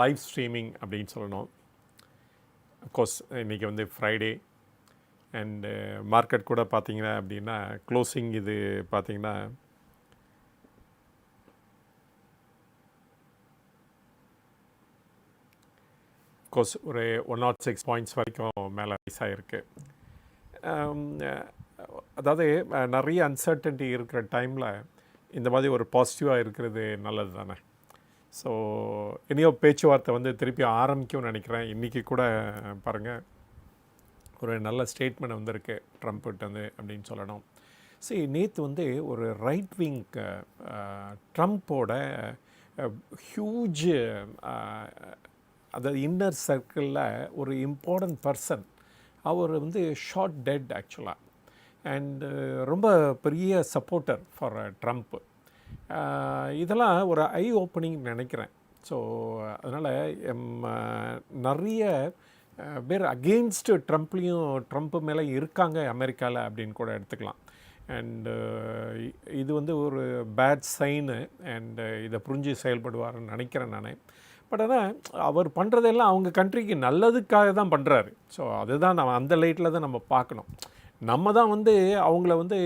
Live streaming அப்படின்னு சொல்லணும். Of course இன்றைக்கி வந்து ஃப்ரைடே அண்டு மார்க்கெட் கூட பார்த்தீங்கன்னா அப்படின்னா க்ளோசிங் இது பார்த்தீங்கன்னா அஃப்கோர்ஸ் ஒரு 106 பாயிண்ட்ஸ் வரைக்கும் மேலே ரைஸ் ஆகிருக்கு. அதாவது நிறைய அன்சர்டன்ட்டி இருக்கிற டைமில் இந்த மாதிரி ஒரு பாசிட்டிவாக இருக்கிறது நல்லது தானே. ஸோ இனியோ பேச்சுவார்த்தை வந்து திருப்பி ஆரம்பிக்கும்னு நினைக்கிறேன். இன்றைக்கி கூட பாருங்கள் ஒரு நல்ல ஸ்டேட்மெண்ட் வந்திருக்கு ட்ரம்ப்கிட்ட வந்து அப்படின்னு சொல்லணும். சரி, நேற்று வந்து ஒரு ரைட் விங் ட்ரம்ப்போட ஹியூஜ் அதாவது இன்னர் சர்க்கிளில் ஒரு இம்பார்ட்டன்ட் பர்சன் அவர் வந்து ஷார்ட் டெட் ஆக்சுவலாக. அண்டு ரொம்ப பெரிய சப்போர்ட்டர் ஃபார் ட்ரம்ப்பு. இதெல்லாம் ஒரு ஐ ஓப்பனிங் நினைக்கிறேன். ஸோ அதனால் நிறைய பேர் அகெயின்ஸ்டு ட்ரம்ப்பு மேலே இருக்காங்க அமெரிக்காவில் அப்படின்னு கூட எடுத்துக்கலாம். அண்டு இது வந்து ஒரு பேட் சைனு. அண்டு இதை புரிஞ்சு செயல்படுவார்னு நினைக்கிறேன் நான். பட் ஆனால் அவர் பண்ணுறதெல்லாம் அவங்க கண்ட்ரிக்கு நல்லதுக்காக தான் பண்ணுறாரு. ஸோ அதுதான் நம்ம அந்த லைட்டில் தான் நம்ம பார்க்கணும். நம்ம தான் வந்து அவங்கள வந்து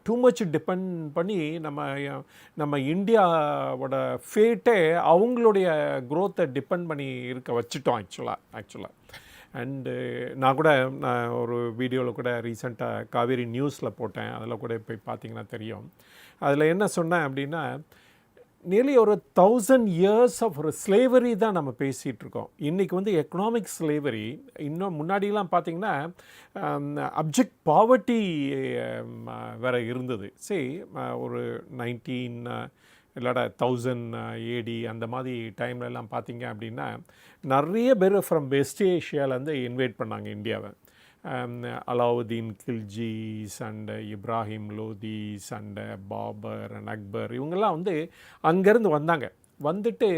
டூ மச் டிபெண்ட் பண்ணி நம்ம இந்தியாவோட ஃபேட்டே அவங்களுடைய க்ரோத்தை டிபெண்ட் பண்ணி இருக்க வச்சுட்டோம் ஆக்சுவலாக. அண்டு நான் ஒரு வீடியோவில் கூட ரீசெண்டாக காவேரி நியூஸில் போட்டேன். அதில் கூட போய் பார்த்தீங்கன்னா தெரியும். அதில் என்ன சொன்னேன் அப்படின்னா, நியர்லி ஒரு 1000 years ஆஃப் ஒரு ஸ்லேவரி தான் நம்ம பேசிகிட்ருக்கோம். இன்றைக்கி வந்து எக்கனாமிக் ஸ்லேவரி. இன்னும் முன்னாடிலாம் பார்த்திங்கன்னா அப்ஜெக்ட் பாவர்ட்டி வேறு இருந்தது. சரி, ஒரு 1000 AD அந்த மாதிரி டைம்லலாம் பார்த்திங்க அப்படின்னா நிறைய பேர் ஃப்ரம் வெஸ்ட் ஏஷியாவிலேருந்து இன்வைட் பண்ணாங்க இந்தியாவை. Alauddin Khiljis and Ibrahim Lodis and Babar and Akbar இவங்கெல்லாம் வந்து அங்கேருந்து வந்தாங்க. வந்துட்டு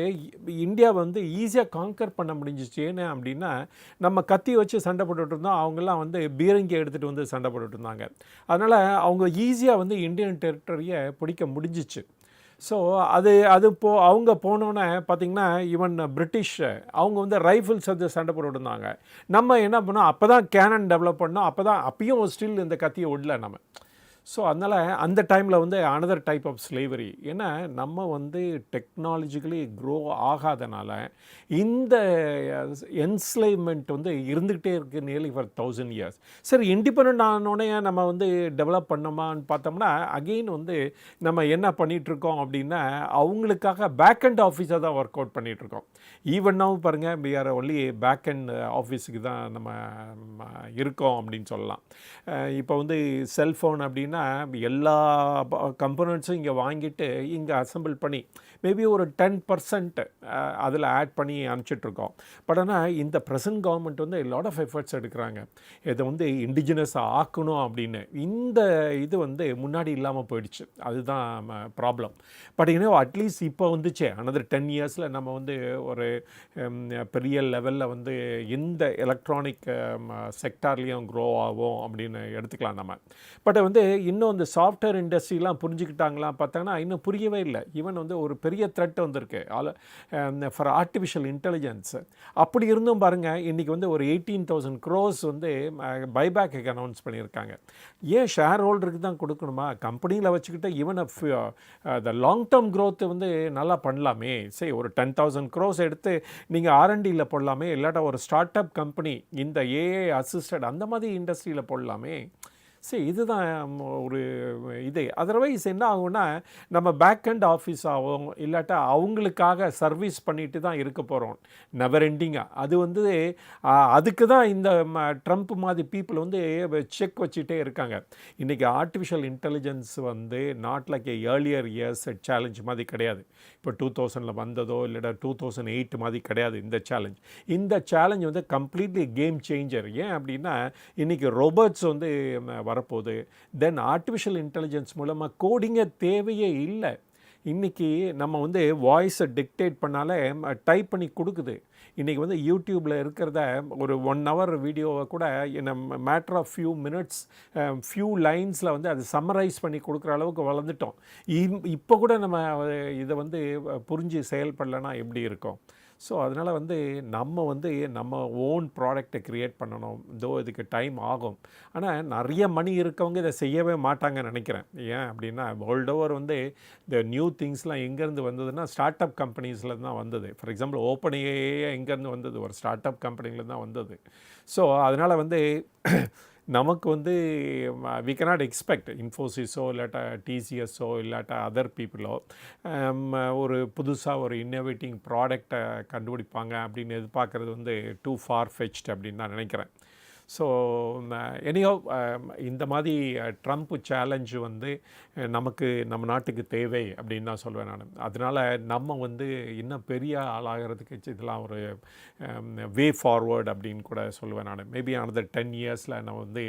இந்தியாவை வந்து ஈஸியாக காங்கர் பண்ண முடிஞ்சிச்சு. ஏன்னு அப்படின்னா நம்ம கத்தி வச்சு சண்டை போட்டுட்டு இருந்தோம், அவங்கெல்லாம் வந்து பீரங்கி எடுத்துகிட்டு வந்து சண்டை போட்டுட்டு இருந்தாங்க. அதனால் அவங்க ஈஸியாக வந்து இந்தியன் டெரிட்டரியை பிடிக்க முடிஞ்சிச்சு. ஸோ அவங்க போனோன்னே பார்த்திங்கன்னா ஈவன் பிரிட்டிஷ் அவங்க வந்து ரைஃபிள்ஸ் வந்து சண்டை போட்டுருந்தாங்க. நம்ம என்ன பண்ணோம், அப்போ தான் கேனன் டெவலப் பண்ணோம். அப்பயும் ஸ்டில் இந்த கத்தியை விடல நம்ம. ஸோ அதனால் அந்த டைமில் வந்து அனதர் டைப் ஆஃப் ஸ்லேவரி. ஏன்னா நம்ம வந்து டெக்னாலஜிக்கலி க்ரோ ஆகாதனால இந்த என்ஸ்லேவ்மெண்ட் வந்து இருந்துக்கிட்டே இருக்குது நியர்லி ஃபார் 1000 years. சரி, இண்டிபெண்ட் ஆனோடனே நம்ம வந்து டெவலப் பண்ணோமான்னு பார்த்தோம்னா அகெயின் வந்து நம்ம என்ன பண்ணிகிட்ருக்கோம் அப்படின்னா அவங்களுக்காக பேக் அண்ட் ஆஃபீஸாக தான் ஒர்க் அவுட் பண்ணிகிட்ருக்கோம். ஈவன்னாவும் பாருங்கள், we are only back and ஆஃபீஸுக்கு தான் நம்ம இருக்கோம் அப்படின்னு சொல்லலாம். இப்போ வந்து செல்ஃபோன் அப்படின்னா எல்லா கம்போனன்ட்ஸும் இங்கே வாங்கிட்டு இங்கே அசம்பிள் பண்ணி மேபி ஒரு 10% அதில் ஆட் பண்ணி அனுப்பிச்சிட்ருக்கோம். பட் ஆனால் இந்த ப்ரெசன்ட் கவர்மெண்ட் வந்து லாட் ஆஃப் எஃபர்ட்ஸ் எடுக்கிறாங்க இதை வந்து இண்டிஜினஸாக ஆக்கணும் அப்படின்னு. இந்த இது வந்து முன்னாடி இல்லாமல் போயிடுச்சு, அதுதான் ப்ராப்ளம். பட் அட்லீஸ்ட் இப்போ வந்துச்சு அனதர் 10 yearsல நம்ம வந்து ஒரு பெரிய லெவலில் வந்து இந்த எலக்ட்ரானிக் செக்டார்லேயும் க்ரோ ஆகும் அப்படின்னு எடுத்துக்கலாம் நம்ம. பட் வந்து இன்னும் இந்த சாஃப்ட்வேர் இண்டஸ்ட்ரிலாம் புரிஞ்சுக்கிட்டாங்களா பார்த்தாங்கன்னா இன்னும் புரியவே இல்லை. ஈவன் வந்து ஒரு பெரிய த்ரெட் வந்திருக்கு ஃபார் ஆர்டிஃபிஷியல் இன்டெலிஜென்ஸ். அப்படி இருந்தும் பாருங்கள், இன்றைக்கி வந்து ஒரு 18,000 crores வந்து பைபேக்கு அனௌன்ஸ் பண்ணியிருக்காங்க. ஏன் ஷேர் ஹோல்டருக்கு தான் கொடுக்கணுமா? கம்பெனியில் வச்சுக்கிட்டு even the long term growth வந்து நல்லா பண்ணலாமே. சரி, ஒரு 10,000 crores எடுத்து நீங்கள் R&Dயில் போடலாமே, இல்லாட்டா ஒரு ஸ்டார்ட் அப் கம்பெனி இந்த ஏஐ அசிஸ்டட் அந்த மாதிரி இண்டஸ்ட்ரியில் போடலாமே. சரி, இதுதான் ஒரு இது. அதர்வைஸ் என்ன ஆகும்னா நம்ம பேக் அண்ட் ஆஃபீஸ் ஆகும், இல்லாட்டா அவங்களுக்காக சர்வீஸ் பண்ணிட்டு தான் இருக்க போகிறோம் நெவர் எண்டிங்காக. அது வந்து அதுக்கு தான் இந்த ட்ரம்ப் மாதிரி பீப்புள் வந்து செக் வச்சுட்டே இருக்காங்க. இன்றைக்கி ஆர்டிஃபிஷியல் இன்டெலிஜென்ஸ் வந்து not like earlier years challenge மாதிரி கிடையாது. இப்போ 2000 வந்ததோ இல்லைடா 2008 மாதிரி கிடையாது இந்த சேலஞ்ச். இந்த சேலஞ்ச் வந்து கம்ப்ளீட்லி கேம் சேஞ்சர். ஏன் அப்படின்னா இன்றைக்கி ரோபோட்ஸ் வந்து வரப்போகுது. தென் ஆர்டிஃபிஷியல் இன்டெலிஜென்ஸ் மூலமாக கோடிங்கே தேவையே இல்லை. இன்றைக்கி நம்ம வந்து வாய்ஸை டிக்டேட் பண்ணாலே டைப் பண்ணி கொடுக்குது. இன்றைக்கி வந்து யூடியூப்பில் இருக்கிறத ஒரு 1 hour வீடியோவை கூட matter of few minutes few லைன்ஸில் வந்து அது சம்மரைஸ் பண்ணி கொடுக்குற அளவுக்கு வளர்ந்துட்டோம். இப்போ கூட நம்ம இதை வந்து புரிஞ்சு செயல்படலைன்னா எப்படி இருக்கும்? ஸோ அதனால் வந்து நம்ம ஓன் ப்ராடக்டை க்ரியேட் பண்ணணும். இதுக்கு டைம் ஆகும். ஆனால் நிறைய மணி இருக்கவங்க இதை செய்யவே மாட்டாங்கன்னு நினைக்கிறேன். ஏன் அப்படின்னா வேர்ல்டு ஓவர் வந்து இந்த நியூ திங்ஸ்லாம் எங்கேருந்து வந்ததுன்னா ஸ்டார்ட் அப் கம்பெனிஸில் தான் வந்தது. ஃபார் எக்ஸாம்பிள் ஓப்பன் ஏஐ எங்கேருந்து வந்தது? ஒரு ஸ்டார்ட் அப் கம்பெனியில் தான் வந்தது. ஸோ அதனால் வந்து நமக்கு வந்து வி cannot எக்ஸ்பெக்ட் இன்ஃபோசிஸோ இல்லாட்டா டிசிஎஸோ இல்லாட்டா அதர் பீப்புளோ ஒரு புதுசாக ஒரு இன்னோவேட்டிங் ப்ராடக்டை கண்டுபிடிப்பாங்க அப்படின்னு எதிர்பார்க்குறது வந்து டூ ஃபார் ஃபெச்ட் அப்படின்னு நான் நினைக்கிறேன். ஸோ எனியோ இந்த மாதிரி ட்ரம்ப் சேலஞ்சு வந்து நம்ம நாட்டுக்கு தேவை அப்படின்னு தான் சொல்வேன் நான். அதனால் நம்ம வந்து இன்னும் பெரிய ஆளாகிறதுக்கு இதெல்லாம் ஒரு வே ஃபார்வர்ட் அப்படின்னு கூட சொல்லுவேன் நான். மேபி another 10 இயர்ஸில் நம்ம வந்து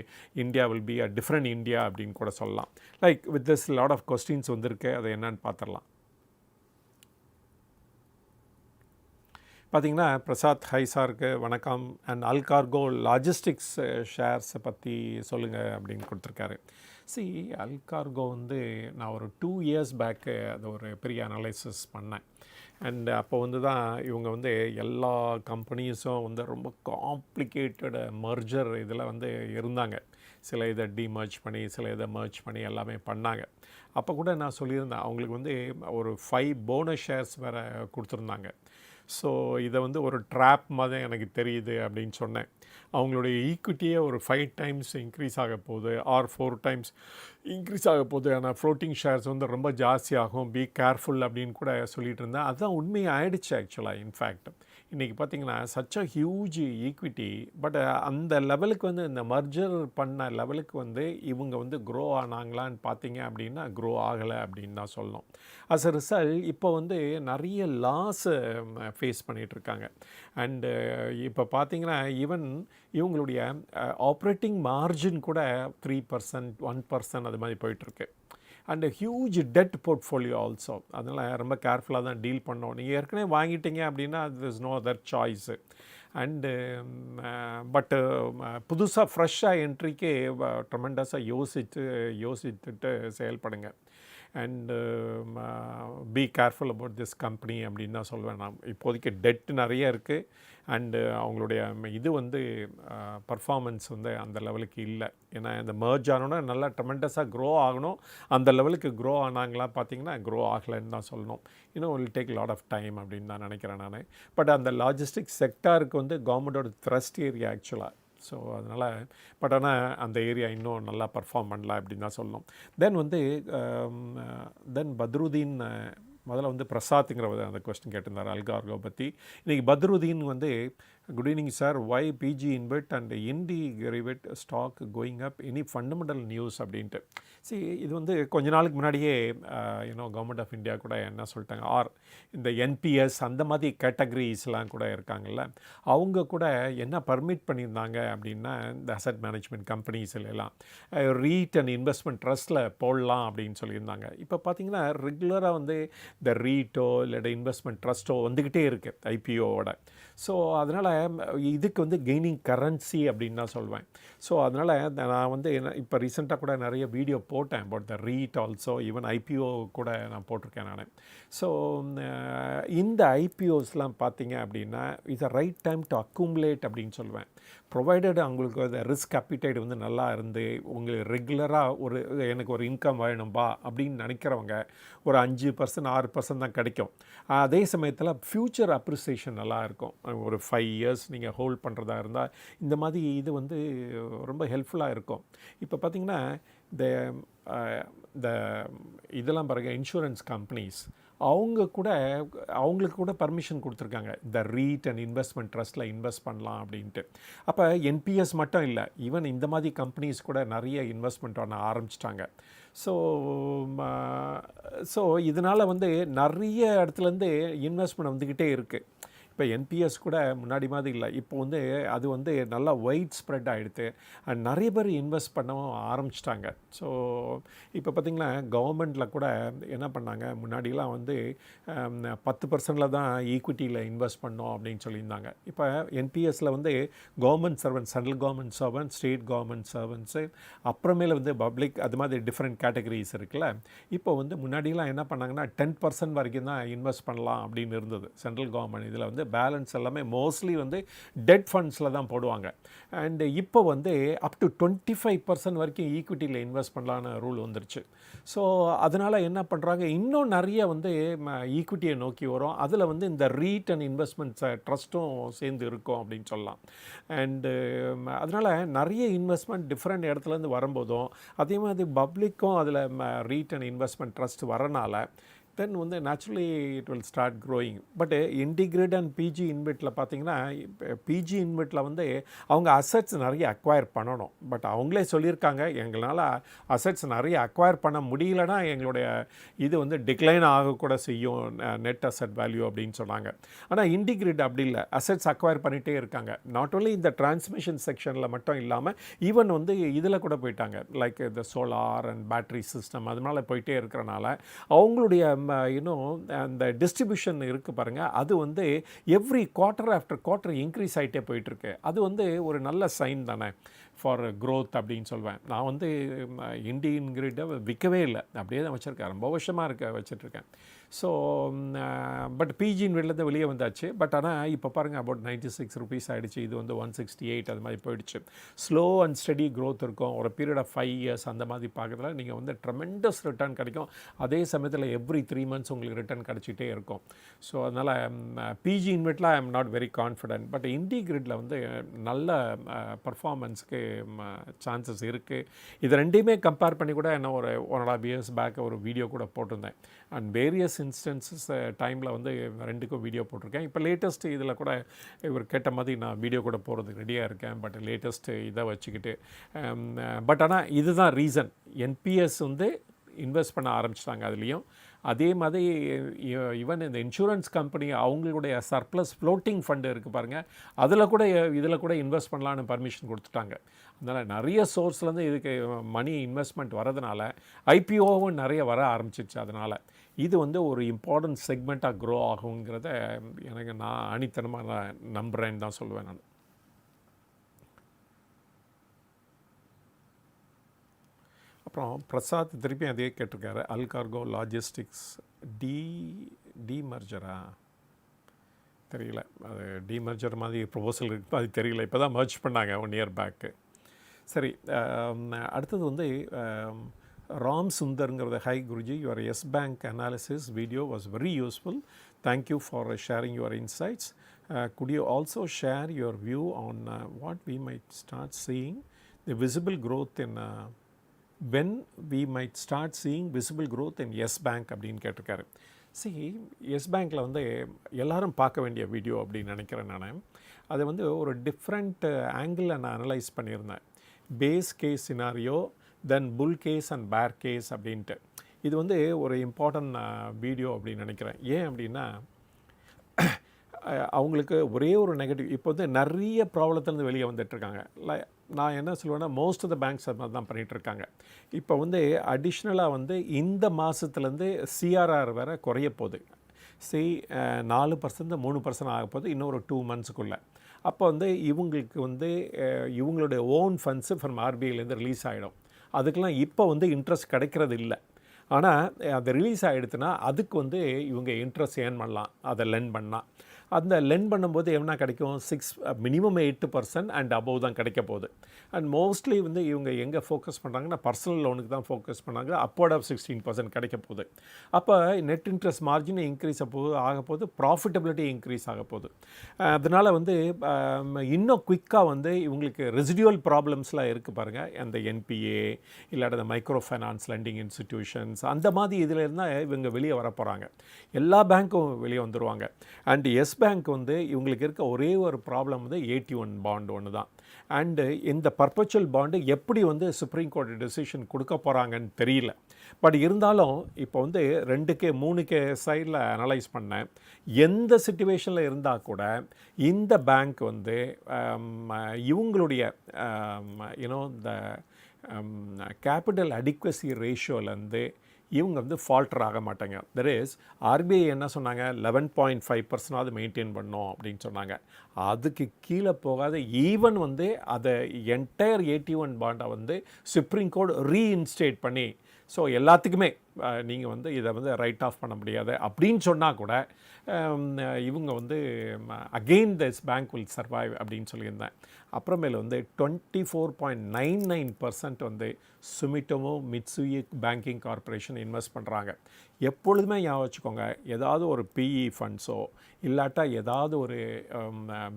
India will be a different India அப்படின்னு கூட சொல்லலாம். Like with this lot of questions வந்திருக்கு, அதை என்னன்னு பார்த்துடலாம். பார்த்திங்கன்னா பிரசாத் ஹை சாருக்கு வணக்கம். அண்ட் அல்கார்கோ லாஜிஸ்டிக்ஸ் ஷேர்ஸை பற்றி சொல்லுங்கள் அப்படின்னு கொடுத்துருக்காரு. அல்கார்கோ வந்து நான் ஒரு 2 இயர்ஸ் பேக்கு அது ஒரு பெரிய அனலைசிஸ் பண்ணேன். அண்ட் அப்போ வந்து தான் இவங்க வந்து எல்லா கம்பெனிஸும் வந்து ரொம்ப காம்ப்ளிகேட்டட் மர்ஜர் இதில் வந்து இருந்தாங்க. சில இதை டிமர்ஜ் பண்ணி சில இதை மர்ஜ் பண்ணி எல்லாமே பண்ணாங்க. அப்போ கூட நான் சொல்லியிருந்தேன் அவங்களுக்கு வந்து ஒரு 5 போனஸ் ஷேர்ஸ் வேறு கொடுத்துருந்தாங்க. ஸோ இதை வந்து ஒரு ட்ராப் மாதிரி எனக்கு தெரியுது அப்படின்னு சொன்னேன். அவங்களுடைய ஈக்விட்டியே ஒரு 5 டைம்ஸ் இன்க்ரீஸ் ஆக போகுது ஆர் 4 டைம்ஸ் இன்க்ரீஸ் ஆக போகுது. ஆனால் ஃப்ளோட்டிங் ஷேர்ஸ் வந்து ரொம்ப ஜாஸ்தியாகும், பி கேர்ஃபுல் அப்படின்னு கூட சொல்லிகிட்டு இருந்தேன். அதுதான் உண்மையை ஆயிடுச்சு ஆக்சுவலாக. இன்ஃபேக்ட் இன்றைக்கி பார்த்திங்கன்னா such a huge equity, but அந்த லெவலுக்கு வந்து இந்த மர்ஜர் பண்ண லெவலுக்கு வந்து இவங்க வந்து க்ரோ ஆனாங்களான்னு பார்த்தீங்க அப்படின்னா க்ரோ ஆகலை அப்படின்னு தான் சொல்லணும். அஸ் அ ரிசல்ட் இப்போ வந்து நிறைய லாஸ் ஃபேஸ் பண்ணிகிட்ருக்காங்க. அண்டு இப்போ பார்த்திங்கன்னா ஈவன் இவங்களுடைய ஆப்ரேட்டிங் மார்ஜின் கூட 3%, 1% அது மாதிரி போயிட்டுருக்கு. And huge debt portfolio also. அதனால் ரொம்ப கேர்ஃபுல்லாக தான் டீல் பண்ணோம். நீங்கள் ஏற்கனவே வாங்கிட்டீங்க அப்படின்னா there is no other choice. And பட்டு புதுசாக ஃப்ரெஷ்ஷாக என்ட்ரிக்கு ட்ரெமெண்டஸாக யோசித்துட்டு செயல்படுங்க. And be careful about this company அப்படின்னு தான் சொல்வேன் நான். இப்போதைக்கு டெட் நிறைய இருக்குது. அண்டு அவங்களுடைய இது வந்து பர்ஃபார்மன்ஸ் வந்து அந்த லெவலுக்கு இல்லை. ஏன்னா இந்த மர்ஜ் ஆனோன்னா நல்லா ட்ரெமெண்டஸாக க்ரோ ஆகணும். அந்த லெவலுக்கு க்ரோ ஆனாங்களா பார்த்தீங்கன்னா க்ரோ ஆகலைன்னு தான் சொல்லணும். இன்னும் will take lot of time அப்படின்னு தான் நினைக்கிறேன் நான். பட் அந்த லாஜிஸ்டிக் செக்டாருக்கு வந்து கவர்மெண்டோட த்ரஸ்ட் ஏரியா ஆக்சுவலாக. ஸோ அதனால் பட் ஆனால் அந்த ஏரியா இன்னும் நல்லா பர்ஃபார்ம் பண்ணலாம் அப்படின்னு தான் சொல்லணும். தென் பத்ருதீன் முதல்ல வந்து பிரசாத்துங்கிற அந்த கொஸ்டின் கேட்டிருந்தார் அல்கார்கோ பற்றி. இன்றைக்கி பத்ருதீன் வந்து good evening sir, why PG InvIT and indie derivative stock going up, any fundamental news அப்படின்ட்டு. இது வந்து கொஞ்ச நாளுக்கு முன்னாடியே கவர்மெண்ட் ஆஃப் இந்தியா கூட என்ன சொல்லிட்டாங்க, ஆர் இந்த என்பிஎஸ் அந்த மாதிரி கேட்டகரிஸ்லாம் கூட இருக்காங்கல்ல, அவங்க கூட என்ன பர்மிட் பண்ணியிருந்தாங்க அப்படின்னா இந்த அசட் மேனேஜ்மெண்ட் கம்பெனிஸ்லாம் ரீட் அண்ட் இன்வெஸ்ட்மெண்ட் ட்ரஸ்ட்டில் போடலாம் அப்படின்னு சொல்லியிருந்தாங்க. இப்போ பார்த்திங்கன்னா ரெகுலராக வந்து இந்த ரீட்டோ இல்லாட்ட இன்வெஸ்ட்மெண்ட் ட்ரஸ்ட்டோ வந்துக்கிட்டே இருக்குது ஐபிஓவோட. ஸோ அதனால் இதுக்கு வந்து கெய்னிங் கரன்சி அப்படின்னு தான் சொல்வேன். ஸோ அதனால் நான் வந்து இப்போ ரீசெண்டாக கூட நிறைய வீடியோ போட்டேன் about the read also, even IPO கூட நான் போட்டிருக்கேன் நான். ஸோ இந்த ஐபிஓஸ்லாம் பார்த்தீங்க அப்படின்னா it's a right time to accumulate அப்படின்னு சொல்லுவேன். ப்ரொவைடட் அவங்களுக்கு அந்த ரிஸ்க் அப்பிடைட் வந்து நல்லா இருந்து உங்களுக்கு ரெகுலராக எனக்கு ஒரு இன்கம் வேணும்பா அப்படின்னு நினைக்கிறவங்க ஒரு 5%, 6% தான் கிடைக்கும். அதே சமயத்தில் ஃப்யூச்சர் அப்ரிசியேஷன் நல்லா இருக்கும். ஒரு 5 இயர்ஸ் நீங்கள் ஹோல்ட் பண்ணுறதா இருந்தால் இந்த மாதிரி இது வந்து ரொம்ப ஹெல்ப்ஃபுல்லாக இருக்கும். இப்போ பார்த்திங்கன்னா இந்த இதெல்லாம் பாருங்கள், இன்சூரன்ஸ் கம்பெனிஸ் அவங்களுக்கு கூட பர்மிஷன் கொடுத்துருக்காங்க இந்த ரீட் அண்ட் இன்வெஸ்ட்மெண்ட் ட்ரஸ்ட்டில் இன்வெஸ்ட் பண்ணலாம் அப்படின்ட்டு. அப்போ என்பிஎஸ் மட்டும் இல்லை, ஈவன் இந்த மாதிரி கம்பெனிஸ் கூட நிறைய இன்வெஸ்ட்மெண்ட் பண்ண ஆரம்பிச்சிட்டாங்க. ஸோ இதனால் வந்து நிறைய இடத்துலேருந்து இன்வெஸ்ட்மெண்ட் வந்துக்கிட்டே இருக்குது. இப்போ என்பிஎஸ் கூட முன்னாடி மாதிரி இல்லை. இப்போ வந்து அது வந்து நல்லா வைட் ஸ்ப்ரெட் ஆகிடுது. நிறைய பேர் இன்வெஸ்ட் பண்ணவும் ஆரம்பிச்சிட்டாங்க. ஸோ இப்போ பார்த்திங்கன்னா கவர்மெண்ட்டில் கூட என்ன பண்ணாங்க, முன்னாடிலாம் வந்து 10% தான் ஈக்விட்டியில் இன்வெஸ்ட் பண்ணோம் அப்படின்னு சொல்லியிருந்தாங்க. இப்போ என்பிஎஸ்சில் வந்து government servant, central government servant, state government servants, அப்புறமேல வந்து பப்ளிக், அது மாதிரி டிஃப்ரெண்ட் கேட்டகரிஸ் இருக்குல்ல. இப்போ வந்து முன்னாடிலாம் என்ன பண்ணாங்கன்னா 10% வரைக்கும் தான் இன்வெஸ்ட் பண்ணலாம் அப்படின்னு இருந்தது சென்ட்ரல் கவர்மெண்ட் இதில் வந்து பேலன்ஸ் எல்லாமே மோஸ்ட்லி வந்து டெட் ஃபண்ட்ஸில் தான் போடுவாங்க. அண்டு இப்போ வந்து அப் டு 25% வரைக்கும் ஈக்விட்டியில் இன்வெஸ்ட் பண்ணலான்னு ரூல் வந்துருச்சு. ஸோ அதனால் என்ன பண்ணுறாங்க, இன்னும் நிறைய வந்து ஈக்விட்டியை நோக்கி வரும். அதில் வந்து இந்த ரீட் அண்ட் இன்வெஸ்ட்மெண்ட்ஸ் ட்ரஸ்ட்டும் சேர்ந்து இருக்கும் அப்படின்னு சொல்லலாம். அண்டு அதனால் நிறைய இன்வெஸ்ட்மெண்ட் டிஃப்ரெண்ட் இடத்துலேருந்து வரும்போதும் அதே மாதிரி பப்ளிக்கும் அதில் ரீட் அண்ட் இன்வெஸ்ட்மெண்ட் ட்ரஸ்ட் வரனால தென் வந்து naturally it will start growing. But IndiGrid and PG இன்வெட்டில் பார்த்தீங்கன்னா, பிஜி இன்வெட்டில் வந்து அவங்க அசட்ஸ் நிறைய அக்வயர் பண்ணணும். பட் அவங்களே சொல்லியிருக்காங்க, எங்களால் அசட்ஸ் நிறைய அக்வயர் பண்ண முடியலன்னா எங்களுடைய இது வந்து டிக்ளைன் ஆகக்கூட செய்யும் நெட் அசட் வேல்யூ அப்படின்னு சொன்னாங்க. ஆனால் இன்டிகிரேட் அப்படி இல்லை, அசட்ஸ் அக்வயர் பண்ணிகிட்டே இருக்காங்க. நாட் ஓன்லி இந்த டிரான்ஸ்மிஷன் செக்ஷனில் மட்டும் இல்லாமல் ஈவன் வந்து இதில் கூட போயிட்டாங்க, லைக் இந்த சோலார் அண்ட் பேட்ரி சிஸ்டம் அது மேலே போயிட்டே இருக்கிறனால அவங்களுடைய இன்னும் அந்த டிஸ்ட்ரிபியூஷன் இருக்குது பாருங்கள், அது வந்து every quarter after quarter increase ஆகிட்டே போயிட்டுருக்கு. அது வந்து ஒரு நல்ல சைன் தானே ஃபார் க்ரோத் அப்படின்னு சொல்வேன். நான் வந்து இண்டியன் கிரிட்டை விற்கவே இல்லை, அப்படியே தான் வச்சுருக்கேன், ரொம்ப வருஷமாக வச்சுட்ருக்கேன். ஸோ பட் பிஜின் வீட்டிலேருந்து வெளியே வந்தாச்சு. பட் ஆனால் இப்போ பாருங்கள், அபவுட் 96 rupees ஆகிடுச்சு. இது வந்து 168 அது மாதிரி போயிடுச்சு. ஸ்லோ அண்ட் ஸ்டடி க்ரோத் இருக்கும். ஒரு பீரியட் ஆஃப் 5 years அந்த மாதிரி பார்க்குறதுல நீங்கள் வந்து ட்ரெமெண்டஸ் ரிட்டர்ன் கிடைக்கும். அதே சமயத்தில் எவ்ரி 3 months உங்களுக்கு ரிட்டர்ன் கிடச்சிட்டே இருக்கும். ஸோ அதனால் பிஜி இன்வெட்டில் I am not very confident. But இண்டி கிரிட்டில் வந்து நல்ல பர்ஃபார்மன்ஸுக்கு சான்சஸ் இருக்குது. இது ரெண்டையுமே கம்பேர் பண்ணி கூட என்ன ஒரு 1.5 years பேக் ஒரு வீடியோ கூட போட்டிருந்தேன். அண்ட் வேரியஸ் இன்ஸ்டன்சஸ் டைமில் வந்து ரெண்டுக்கும் வீடியோ போட்டிருக்கேன். இப்போ லேட்டஸ்ட் இதில் கூட இவர் கேட்ட மாதிரி நான் வீடியோ கூட போகிறதுக்கு ரெடியாக இருக்கேன். பட் லேட்டஸ்ட்டு இதை வச்சுக்கிட்டு பட் ஆனால் இதுதான் ரீசன், என்பிஎஸ் வந்து இன்வெஸ்ட் பண்ண ஆரம்பிச்சிட்டாங்க அதுலேயும். அதே மாதிரி ஈவன் இந்த இன்சூரன்ஸ் கம்பெனி அவங்களுடைய சர்ப்ளஸ் ஃப்ளோட்டிங் ஃபண்டு இருக்குது பாருங்கள், இதில் கூட இன்வெஸ்ட் பண்ணலான்னு பர்மிஷன் கொடுத்துட்டாங்க. அதனால் நிறைய சோர்ஸ்லேருந்து இதுக்கு மணி இன்வெஸ்ட்மெண்ட் வரதுனால ஐபிஓவும் நிறைய வர ஆரம்பிச்சிச்சு. அதனால் இது வந்து ஒரு இம்பார்ட்டன்ட் செக்மெண்ட்டாக க்ரோ ஆகுங்கிறத நான் அணித்தனமாக நம்புகிறேன்னு தான் சொல்லுவேன் நான். அப்புறம் பிரசாத் திருப்பி அதே கேட்டிருக்காரு, அல்கார்கோ லாஜிஸ்டிக்ஸ் டீமர்ஜரா தெரியல, அது டீமர்ஜர் மாதிரி ப்ரொபோசல் இருக்குது, அது தெரியல. இப்போ தான் மர்ஜ் பண்ணாங்க 1 year பேக்கு. சரி, அடுத்தது வந்து ராம் சுந்தருங்கிறது, hi Guruji, your Yes Bank analysis video was very useful, thank you for sharing your insights. Could you also share your view on what we might start seeing the visible growth in when we might start seeing visible growth in yes bank அப்படின்னு கேட்டிருக்காரு. S பேங்க்கில் வந்து எல்லோரும் பார்க்க வேண்டிய video அப்படின்னு நினைக்கிறேன் நான். அதை வந்து ஒரு டிஃப்ரெண்ட் ஆங்கிளில் நான் அனலைஸ் பண்ணியிருந்தேன். Base case scenario, then bull case and bear case அப்படின்ட்டு. இது வந்து ஒரு இம்பார்ட்டன்ட் வீடியோ அப்படின்னு நினைக்கிறேன். ஏன் அப்படின்னா, அவங்களுக்கு ஒரே ஒரு நெகட்டிவ், இப்போ வந்து நிறைய ப்ராப்ளத்துலேருந்து வெளியே வந்துட்டுருக்காங்க. நான் என்ன சொல்லுவேன்னா, மோஸ்ட் ஆஃப் த பேங்க்ஸ் அது மாதிரி தான் பண்ணிகிட்ருக்காங்க. இப்போ வந்து அடிஷ்னலாக வந்து இந்த மாதத்துலேருந்து சிஆர்ஆர் வேறு குறைய போகுது. 4% 3% ஆக போகுது இன்னொரு 2 monthsக்குள்ளே. அப்போ வந்து இவங்களுக்கு வந்து இவங்களுடைய ஓன் ஃபண்ட்ஸு ஃப்ரம் ஆர்பிஐலேருந்து ரிலீஸ் ஆகிடும். அதுக்கெலாம் இப்போ வந்து இன்ட்ரெஸ்ட் கிடைக்கிறது இல்லை. ஆனால் அது ரிலீஸ் ஆகிடுதுன்னா அதுக்கு வந்து இவங்க இன்ட்ரெஸ்ட் ஏர்ன் பண்ணலாம், அதை லெண்ட் பண்ணலாம். அந்த லெண்ட் பண்ணும்போது என்ன கிடைக்கும், மினிமம் 8% அண்ட் அபவ் தான் கிடைக்க போகுது. அண்ட் மோஸ்ட்லி வந்து இவங்க எங்கே ஃபோக்கஸ் பண்ணுறாங்கன்னா, பர்சனல் லோனுக்கு தான் ஃபோக்கஸ் பண்ணாங்க. அப்வர்ட் ஆஃப் 16% கிடைக்க போகுது. அப்போ நெட் இன்ட்ரெஸ்ட் மார்ஜின் இன்க்ரீஸ் ஆக போகுது, ப்ராஃபிட்டபிலிட்டி இன்க்ரீஸ் ஆக போகுது. அதனால் வந்து இன்னும் குயிக்காக வந்து இவங்களுக்கு ரெசிடியூவல் ப்ராப்ளம்ஸ்லாம் இருக்குது பாருங்கள், அந்த என்பிஏ இல்லாட்ட அந்த மைக்ரோ ஃபைனான்ஸ் லெண்டிங் இன்ஸ்டிடியூஷன்ஸ் அந்த மாதிரி இதில் இருந்தால் இவங்க வெளியே வர போகிறாங்க. எல்லா பேங்க்கும் வெளியே வந்துடுவாங்க. அண்ட் எஸ் பேங்க் வந்து இவங்களுக்கு இருக்க ஒரே ஒரு ப்ராப்ளம் வந்து 81 பாண்ட் ஒன்று தான். அண்டு இந்த பர்பச்சுவல் பாண்டு எப்படி வந்து சுப்ரீம் கோர்ட் டெசிஷன் கொடுக்க போகிறாங்கன்னு தெரியல. பட் இருந்தாலும் இப்போ வந்து 2K 3K சைடில் அனலைஸ் பண்ணேன். எந்த சிச்சுவேஷனில் இருந்தால் கூட இந்த பேங்க் வந்து இவங்களுடைய இந்த கேபிட்டல் அடிக்வசி ரேஷியோலேருந்து இவங்க வந்து ஃபால்டர் ஆக மாட்டாங்க. தட் இஸ் ஆர்பிஐ என்ன சொன்னாங்க, 11.5% மெயின்டைன் பண்ணோம் அப்படின்னு சொன்னாங்க. அதுக்கு கீழே போகாத ஈவன் வந்து அதை என்டையர் 81 பாண்டை வந்து சுப்ரீம் கோர்ட் ரீஇன்ஸ்டேட் பண்ணி, ஸோ எல்லாத்துக்குமே நீங்கள் வந்து இதை வந்து ரைட் ஆஃப் பண்ண முடியாது அப்படின்னு சொன்னால் கூட இவங்க வந்து again this bank will survive அப்படின்னு சொல்லியிருந்தேன். அப்புறமேல வந்து 24.99% வந்து சுமிட்டோமோ மிட்சுயி பேங்கிங் கார்பரேஷன் இன்வெஸ்ட் பண்ணுறாங்க. எப்பொழுதுமே ஞாபகம் வச்சுக்கோங்க, ஏதாவது ஒரு பிஇ ஃபண்ட்ஸோ இல்லாட்டா ஏதாவது ஒரு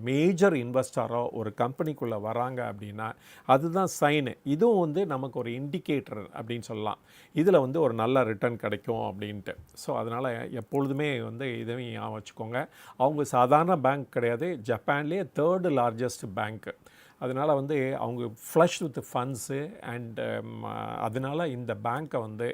மேஜர் இன்வெஸ்டரோ ஒரு கம்பெனிக்குள்ளே வராங்க அப்படின்னா அதுதான் சைனு. இதுவும் வந்து நமக்கு ஒரு இண்டிகேட்டர் அப்படின்னு சொல்லலாம், இதில் வந்து ஒரு நல்ல ரிட்டர்ன் கிடைக்கும் அப்படின்ட்டு. ஸோ அதனால் எப்பொழுதுமே வந்து இதையும் ஞாபகம் வச்சுக்கோங்க. அவங்க சாதாரண பேங்க் கிடையாது, ஜப்பான்லேயே 3rd லார்ஜஸ்ட் பேங்க்கு. அதனால் வந்து அவங்க ஃப்ளஷ் வித் ஃபண்ட்ஸு அண்ட் அதனால் இந்த பேங்க்கை வந்து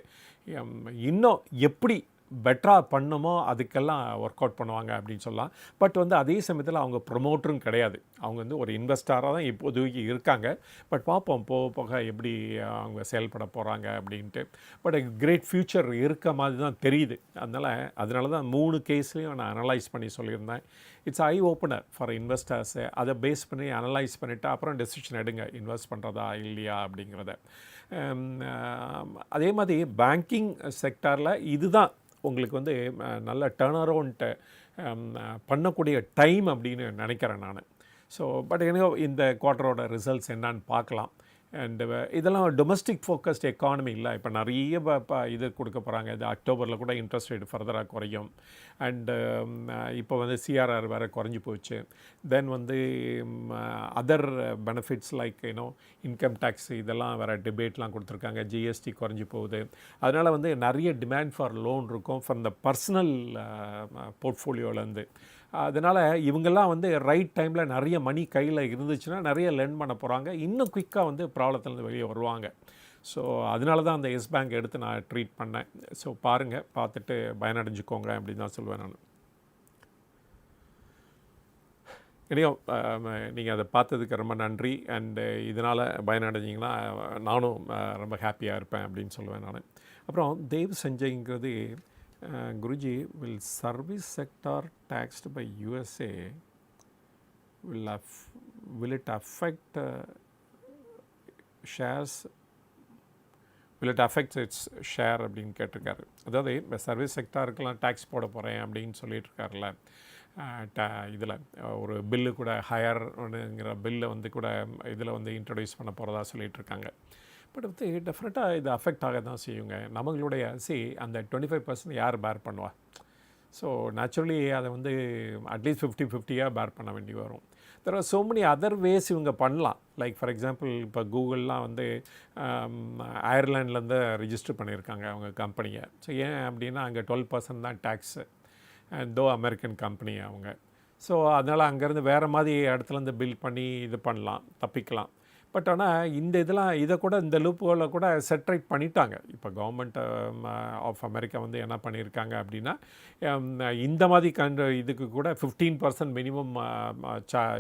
இன்னும் எப்படி பெட்டராக பண்ணுமோ அதுக்கெல்லாம் ஒர்க் அவுட் பண்ணுவாங்க அப்படின்னு சொல்லலாம். பட் வந்து அதே சமயத்தில் அவங்க ப்ரொமோட்டரும் கிடையாது, அவங்க வந்து ஒரு இன்வெஸ்டராக தான் இப்போதைக்கு இருக்காங்க. பட் பார்ப்போம் போக போக எப்படி அவங்க செயல்பட போகிறாங்க அப்படின்ட்டு. பட் கிரேட் ஃப்யூச்சர் இருக்க மாதிரி தான் தெரியுது. அதனால தான் 3 கேஸ்லையும் நான் அனலைஸ் பண்ணி சொல்லியிருந்தேன். It's I opener for investors. அதை பேஸ் பண்ணி அனலைஸ் பண்ணிவிட்டு அப்புறம் டெசிஷன் எடுங்க, இன்வெஸ்ட் பண்ணுறதா இல்லையா அப்படிங்கிறத. அதே மாதிரி பேங்கிங் செக்டாரில் இதுதான் உங்களுக்கு வந்து நல்ல டர்ன் அரவுண்ட் பண்ணக்கூடிய டைம் அப்படின்னு நினைக்கிறேன் நான். ஸோ பட் எனக்கு இந்த குவார்ட்டரோட ரிசல்ட்ஸ் என்னான்னு பார்க்கலாம். அண்டு இதெல்லாம் டொமஸ்டிக் ஃபோக்கஸ்ட் எக்கானமி இல்லை. இப்போ நிறைய இது கொடுக்க போகிறாங்க. இது அக்டோபரில் கூட இன்ட்ரெஸ்ட் ரேட் ஃபர்தராக குறையும். அண்டு இப்போ வந்து சிஆர்ஆர் வேறு குறைஞ்சி போச்சு. தென் வந்து other benefits like income tax இதெல்லாம் வேறு டிபேட்லாம் கொடுத்துருக்காங்க. ஜிஎஸ்டி குறைஞ்சி போகுது. அதனால் வந்து நிறைய டிமாண்ட் ஃபார் லோன் இருக்கும் ஃப்ரம் த பர்சனல் போர்ட்ஃபோலியோலேருந்து. அதனால் இவங்கெல்லாம் வந்து ரைட் டைமில் நிறைய மணி கையில் இருந்துச்சுன்னா நிறைய லெண்ட் பண்ண போகிறாங்க, இன்னும் குயிக்காக வந்து ப்ராப்ளத்துலேருந்து வெளியே வருவாங்க. ஸோ அதனால தான் அந்த எஸ் பேங்க் எடுத்து நான் ட்ரீட் பண்ணேன். ஸோ பாருங்கள், பார்த்துட்டு பயனடைஞ்சுக்கோங்க அப்படின்னு தான் சொல்லுவேன் நான். இனியும் நீங்கள் அதை பார்த்ததுக்கு ரொம்ப நன்றி. அண்டு இதனால் பயனடைஞ்சிங்கன்னா நானும் ரொம்ப ஹாப்பியாக இருப்பேன் அப்படின்னு சொல்லுவேன் நான். அப்புறம் Dev சஞ்சய்ங்கிறது, Guruji, will service sector taxed by USA will it affect shares? Will it affect its share அப்படின்னு கேட்டிருக்காரு. அதாவது இப்போ சர்வீஸ் செக்டாருக்கெல்லாம் டேக்ஸ் போட போகிறேன் அப்படின்னு சொல்லிட்டு இருக்காருல்ல. இதில் ஒரு பில்லு கூட ஹையர்ங்கிற பில்லை வந்து கூட இதில் வந்து இன்ட்ரடியூஸ் பண்ண போகிறதா சொல்லிகிட்டு இருக்காங்க. பட் வந்து டெஃபினட்டாக இது அஃபெக்ட் ஆக தான் செய்யுங்க. நம்மளுடைய அந்த 25% யார் பேர் பண்ணுவா? ஸோ நேச்சுரலி அதை வந்து அட்லீஸ்ட் 50-50 பேர் பண்ண வேண்டி வரும். There are so many other ways இவங்க பண்ணலாம். லைக் ஃபார் எக்ஸாம்பிள் இப்போ கூகுள்லாம் வந்து அயர்லாண்ட்லேருந்து ரிஜிஸ்டர் பண்ணியிருக்காங்க அவங்க கம்பெனியை. ஸோ ஏன் அப்படின்னா அங்கே 12% தான் டேக்ஸு, தோ அமெரிக்கன் கம்பெனி அவங்க. ஸோ அதனால் அங்கேருந்து வேறு மாதிரி இடத்துலேருந்து பில் பண்ணி இது பண்ணலாம், தப்பிக்கலாம். பட் ஆனால் இதை கூட இந்த லூப்புகளை கூட செட்ரைட் பண்ணிட்டாங்க. இப்போ கவர்மெண்ட் ஆஃப் அமெரிக்கா வந்து என்ன பண்ணியிருக்காங்க அப்படின்னா, இந்த மாதிரி இதுக்கு கூட 15% மினிமம்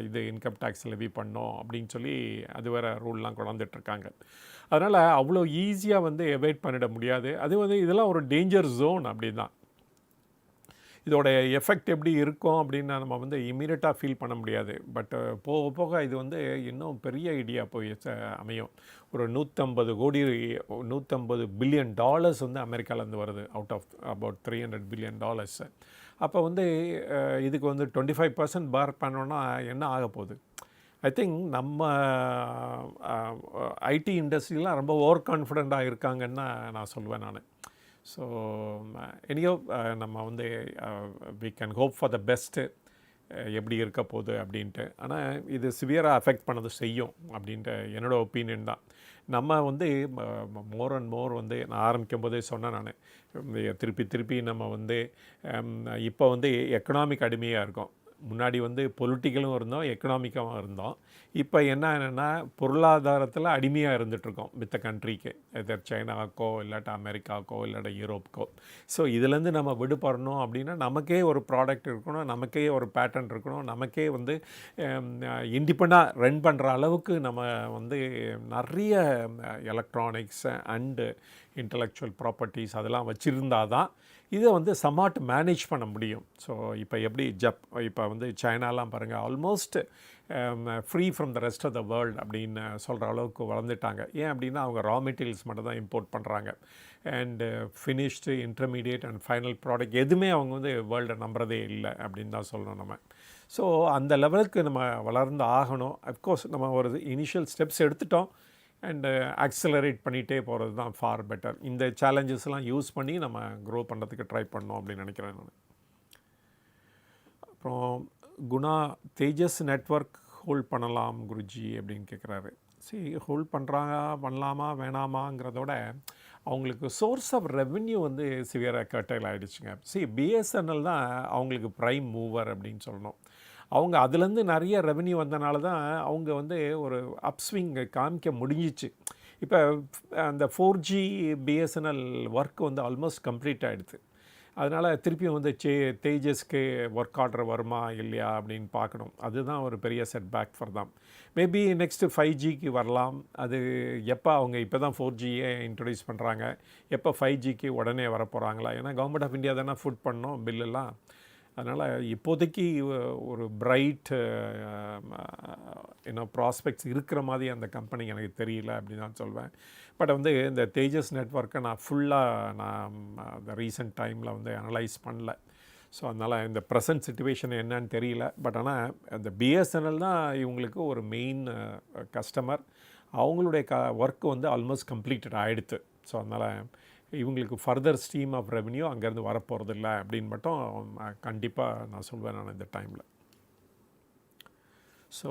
இது இன்கம் டேக்ஸ் லெவி பண்ணோம் அப்படின்னு சொல்லி அது வேறு ரூல்லாம் கொண்டாந்துட்டுருக்காங்க. அதனால் அவ்வளோ ஈஸியாக வந்து எவைட் பண்ணிட முடியாது. அது வந்து இதெல்லாம் ஒரு டேஞ்சர் ஜோன் அப்படி தான். இதோட எஃபெக்ட் எப்படி இருக்கும் அப்படின்னு நம்ம வந்து இமீடியட்டாக ஃபீல் பண்ண முடியாது. பட் போக போக இது வந்து இன்னும் பெரிய ஐடியா போய் அமையும். ஒரு 150 பில்லியன் டாலர்ஸ் வந்து அமெரிக்காவிலேருந்து வருது, அவுட் ஆஃப் அபவுட் $300 பில்லியன். அப்போ வந்து இதுக்கு வந்து 25% பேர் பண்ணோன்னா என்ன ஆக போகுது? ஐ திங்க் நம்ம ஐடி இண்டஸ்ட்ரிலாம் ரொம்ப ஓவர் கான்ஃபிடெண்ட்டாக இருக்காங்கன்னு நான் சொல்லுவேன் நான். ஸோ எனியோ நம்ம வந்து we can hope for the best, எப்படி இருக்க போகுது அப்படின்ட்டு. ஆனால் இது சிவியராக அஃபெக்ட் பண்ணது செய்யும் அப்படின்ட்டு என்னோடய ஒப்பீனியன் தான். நம்ம வந்து மோர் அண்ட் மோர் வந்து நான் ஆரம்பிக்கும் போதே சொன்னேன் நான், திருப்பி நம்ம வந்து இப்போ வந்து எக்கனாமிக் அடிமையாக இருக்கோம். முன்னாடி வந்து பொலிட்டிக்கலும் இருந்தோம், எக்கனாமிக்காகவும் இருந்தோம். இப்போ என்னென்னா பொருளாதாரத்தில் அடிமையாக இருந்துகிட்ருக்கோம் மித்த கண்ட்ரிக்கு, எதர் சைனாக்கோ இல்லாட்டா அமெரிக்காவுக்கோ இல்லாட்டா யூரோப்புக்கோ. ஸோ இதுலேருந்து நம்ம விடுபடணும் அப்படின்னா நமக்கே ஒரு ப்ராடக்ட் இருக்கணும், நமக்கே ஒரு பேட்டர்ன் இருக்கணும், நமக்கே வந்து இண்டிபெண்டாக ரன் பண்ணுற அளவுக்கு நம்ம வந்து நிறைய எலக்ட்ரானிக்ஸ் அண்டு இன்டலெக்சுவல் ப்ராப்பர்ட்டிஸ் அதெல்லாம் வச்சுருந்தா தான் இதை வந்து சமாட் மேனேஜ் பண்ண முடியும். ஸோ இப்போ எப்படி இப்போ வந்து சைனாலாம் பாருங்கள் almost free from the rest of the world அப்படின்னு சொல்கிற அளவுக்கு வளர்ந்துட்டாங்க. ஏன் அப்படின்னா அவங்க ரா மெட்டீரியல்ஸ் மட்டும் தான் இம்போர்ட் பண்ணுறாங்க. And finished intermediate and final product எதுவுமே அவங்க வந்து வேர்ல்டை நம்புறதே இல்லை அப்படின்னு தான் சொல்லணும் நம்ம. ஸோ அந்த லெவலுக்கு நம்ம வளர்ந்து ஆகணும். அஃப்கோர்ஸ் நம்ம ஒரு இனிஷியல் ஸ்டெப்ஸ் எடுத்துட்டோம் அண்டு ஆக்சிலரேட் பண்ணிகிட்டே போகிறது தான் ஃபார் பெட்டர். இந்த சேலஞ்சஸ்லாம் யூஸ் பண்ணி நம்ம க்ரோ பண்ணுறதுக்கு ட்ரை பண்ணோம் அப்படின்னு நினைக்கிறேன் நான். அப்புறம் குணா தேஜஸ் நெட்வொர்க் ஹோல்ட் பண்ணலாம் குருஜி அப்படின்னு கேட்குறாரு. சரி, ஹோல்ட் பண்ணலாமா வேணாமாங்கிறதோட அவங்களுக்கு சோர்ஸ் ஆஃப் ரெவென்யூ வந்து சிவியராக கர்டைல் ஆகிடுச்சுங்க. பிஎஸ்என்எல் தான் அவங்களுக்கு ப்ரைம் மூவர் அப்படின்னு சொல்லணும். அவங்க அதுலேருந்து நிறைய ரெவென்யூ வந்தனால தான் அவங்க வந்து ஒரு அப்ஸ்விங் காமிக்க முடிஞ்சிச்சு. இப்போ அந்த 4G பிஎஸ்என்எல் ஒர்க் வந்து ஆல்மோஸ்ட் கம்ப்ளீட் ஆகிடுது. அதனால் திருப்பியும் வந்து தேஜஸ்க்கு ஒர்க் ஆர்டர் வருமா இல்லையா அப்படின்னு பார்க்கணும். அதுதான் ஒரு பெரிய செட்பேக் ஃபார் தான். மேபி நெக்ஸ்ட்டு 5Gக்கு வரலாம். அது எப்போ அவங்க இப்போ தான் 4Gயே இன்ட்ரடியூஸ் பண்ணுறாங்க, எப்போ 5Gக்கு உடனே வரப்போகிறாங்களா? ஏன்னா கவர்மெண்ட் ஆஃப் இந்தியா தானே ஃபுட் பண்ணோம் பில்லெல்லாம். அதனால் இப்போதைக்கு ஒரு பிரைட் ப்ராஸ்பெக்ட்ஸ் இருக்கிற மாதிரி அந்த கம்பெனி எனக்கு தெரியல அப்படின்னு தான் சொல்வேன். பட் வந்து இந்த தேஜஸ் நெட்வொர்க்கை நான் ஃபுல்லாக அந்த ரீசெண்ட் டைமில் வந்து அனலைஸ் பண்ணல. ஸோ அதனால் இந்த ப்ரெசன்ட் சிச்சுவேஷன் என்னன்னு தெரியல. பட் ஆனால் அந்த பிஎஸ்என்எல் தான் இவங்களுக்கு ஒரு மெயின் கஸ்டமர். அவங்களுடைய ஒர்க்கு வந்து ஆல்மோஸ்ட் கம்ப்ளீட்டட் ஆகிடுது. ஸோ அதனால் இவங்களுக்கு ஃபர்தர் ஸ்ட்ரீம் ஆஃப் ரெவென்யூ அங்கேருந்து வரப்போகிறதில்ல அப்படின்னு மட்டும் கண்டிப்பாக நான் சொல்வேன் நான் இந்த டைமில். ஸோ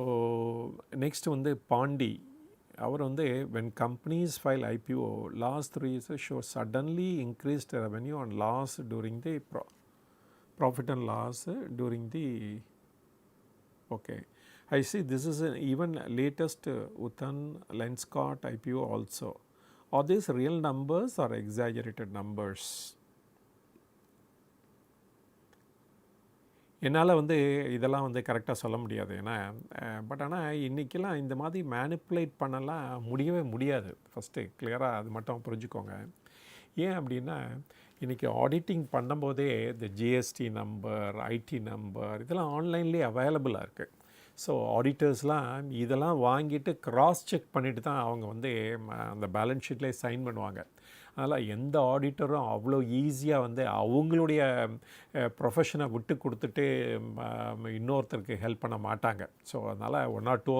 நெக்ஸ்ட் வந்து பாண்டி அவர் வந்து when companies file IPO last 3 years show suddenly increased revenue and loss during the profit and loss during the okay. I see this is even latest Uthan Lenskart IPO also. Are these real numbers or exaggerated numbers? என்னால் வந்து இதெல்லாம் வந்து கரெக்டாக சொல்ல முடியாது. ஏன்னா but ஆனால் இன்றைக்கெல்லாம் இந்த மாதிரி மேனிப்புலேட் பண்ணலாம் முடியவே முடியாது. ஃபஸ்ட்டு கிளியராக அது மட்டும் புரிஞ்சுக்கோங்க. ஏன் அப்படின்னா இன்றைக்கி ஆடிட்டிங் பண்ணும்போதே இந்த ஜிஎஸ்டி நம்பர், ஐடி நம்பர் இதெல்லாம் ஆன்லைன்லேயே அவைலபிளாக இருக்குது. ஸோ ஆடிட்டர்ஸ்லாம் இதெல்லாம் வாங்கிட்டு க்ராஸ் செக் பண்ணிவிட்டு தான் அவங்க வந்து அந்த பேலன்ஸ் ஷீட்லேயே சைன் பண்ணுவாங்க. அதனால் எந்த ஆடிட்டரும் அவ்வளோ ஈஸியாக வந்து அவங்களுடைய ப்ரொஃபஷனை விட்டு கொடுத்துட்டு இன்னொருத்தருக்கு ஹெல்ப் பண்ண மாட்டாங்க. ஸோ அதனால் 1 or 2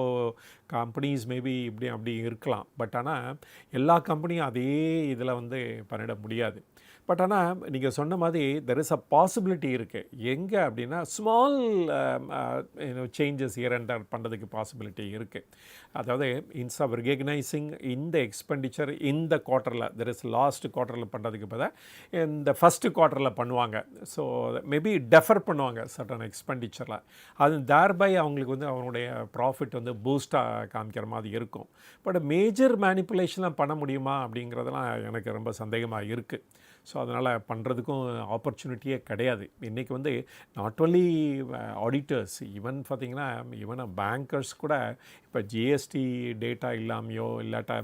கம்பெனிஸ் மேபி இப்படி அப்படி இருக்கலாம். பட் ஆனால் எல்லா கம்பெனியும் அதே இதில் வந்து பண்ணிட முடியாது. பட் ஆனால் நீங்கள் சொன்ன மாதிரி தெர் இஸ் அ பாசிபிலிட்டி இருக்குது. எங்கே அப்படின்னா ஸ்மால் சேஞ்சஸ் இயர் அண்ட் பண்ணுறதுக்கு பாசிபிலிட்டி இருக்குது. அதாவது இன்ஸ்ட் ஆஃப் ரெகக்னைசிங் இந்த எக்ஸ்பெண்டிச்சர் இந்த குவார்ட்டரில் தெர் இஸ் லாஸ்ட் குவார்ட்டரில் பண்ணுறதுக்கு பதிலாக இந்த ஃபஸ்ட்டு குவார்ட்டரில் பண்ணுவாங்க. ஸோ மேபி டெஃபர் பண்ணுவாங்க சர்டன் எக்ஸ்பெண்டிச்சரில். அது தேர்பை அவங்களுக்கு வந்து அவங்களுடைய ப்ராஃபிட் வந்து பூஸ்ட்டாக காமிக்கிற மாதிரி இருக்கும். பட் மேஜர் மேனிப்புலேஷன்லாம் பண்ண முடியுமா அப்படிங்கிறதெல்லாம் எனக்கு ரொம்ப சந்தேகமாக இருக்குது. ஸோ அதனால் பண்ணுறதுக்கும் ஆப்பர்ச்சுனிட்டியே கிடையாது. இன்றைக்கி வந்து நாட் ஒன்லி ஆடிட்டர்ஸ், ஈவன் பார்த்திங்கன்னா ஈவன் பேங்கர்ஸ் கூட இப்போ ஜிஎஸ்டி டேட்டா இல்லாமையோ இல்லாட்டா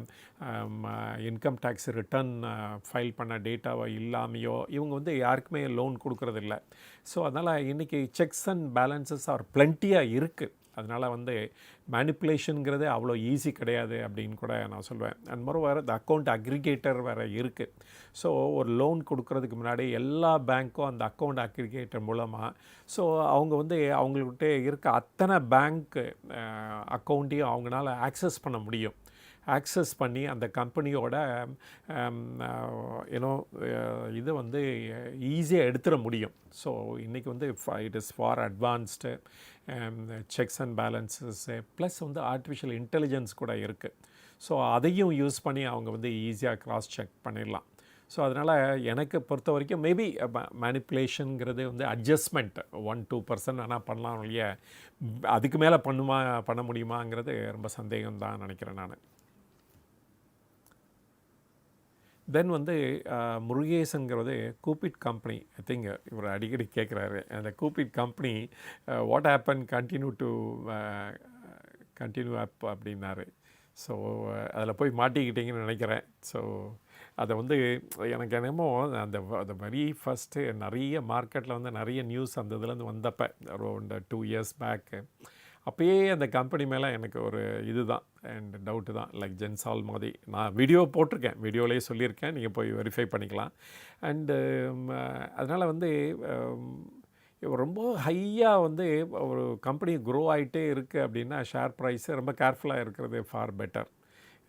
இன்கம் டேக்ஸ் ரிட்டர்ன் ஃபைல் பண்ண டேட்டாவை இல்லாமையோ இவங்க வந்து யாருக்குமே லோன் கொடுக்குறதில்ல. ஸோ அதனால் இன்றைக்கி செக்ஸ் அண்ட் பேலன்சஸ் ஆர் பிளென்ட்டியாக இருக்குது. அதனால் வந்து மேனிப்புலேஷனுங்கிறதே அவ்வளோ ஈஸி கிடையாது அப்படின்னு கூட நான் சொல்வேன். அண்ட் மோரோவர் இந்த அக்கௌண்ட் அக்ரிகேட்டர் வேறு இருக்குது. ஸோ ஒரு லோன் கொடுக்கறதுக்கு முன்னாடி எல்லா பேங்க்கும் அந்த அக்கௌண்ட் அக்ரிகேட்டர் மூலமாக ஸோ அவங்க வந்து அவங்கள்கிட்ட இருக்க அத்தனை பேங்க் அக்கௌண்ட்டையும் அவங்களால ஆக்சஸ் பண்ண முடியும். ஆக்சஸ் பண்ணி அந்த கம்பெனியோட ஏன்னோ இது வந்து ஈஸியாக எடுத்துட முடியும். ஸோ இன்றைக்கி வந்து it is for advanced sex and balances plus வந்து ஆர்டிஃபிஷியல் இன்டெலிஜென்ஸ் கூட இருக்குது. ஸோ அதையும் யூஸ் பண்ணி அவங்க வந்து ஈஸியாக க்ராஸ் செக் பண்ணிடலாம். ஸோ அதனால் எனக்கு பொறுத்த வரைக்கும் மேபி மேனிப்புலேஷனுங்கிறது வந்து அட்ஜஸ்ட்மெண்ட் 1-2% ஆனால் பண்ணலாம் இல்லையா, அதுக்கு மேலே பண்ண முடியுமாங்கிறது ரொம்ப சந்தேகம் தான் நினைக்கிறேன் நான். தென் வந்து முருகேசங்கிறது கூப்பிட் கம்பெனி, ஐ திங்க் இவர் அடிக்கடி கேட்குறாரு, அந்த Cupid company what happen continue up அப்படின்னாரு. ஸோ அதில் போய் மாட்டிக்கிட்டீங்கன்னு நினைக்கிறேன். ஸோ அதை வந்து எனக்கு என்னமோ அந்த அந்த வெரி ஃபஸ்ட்டு நிறைய மார்க்கெட்டில் வந்து நிறைய நியூஸ் அந்த இதுலேருந்து வந்தப்போ அரௌண்ட் 2 இயர்ஸ் பேக்கு அப்போயே அந்த கம்பெனி மேலே எனக்கு ஒரு இது தான் அண்ட் டவுட்டு தான். லைக் ஜென்சால் மாதிரி நான் வீடியோ போட்டிருக்கேன், வீடியோலேயே சொல்லியிருக்கேன், நீங்கள் போய் வெரிஃபை பண்ணிக்கலாம். அண்டு அதனால் வந்து ரொம்ப ஹையாக வந்து ஒரு கம்பெனி க்ரோ ஆகிட்டே இருக்குது அப்படின்னா ஷேர் ப்ரைஸு ரொம்ப கேர்ஃபுல்லாக இருக்கிறது ஃபார் பெட்டர்.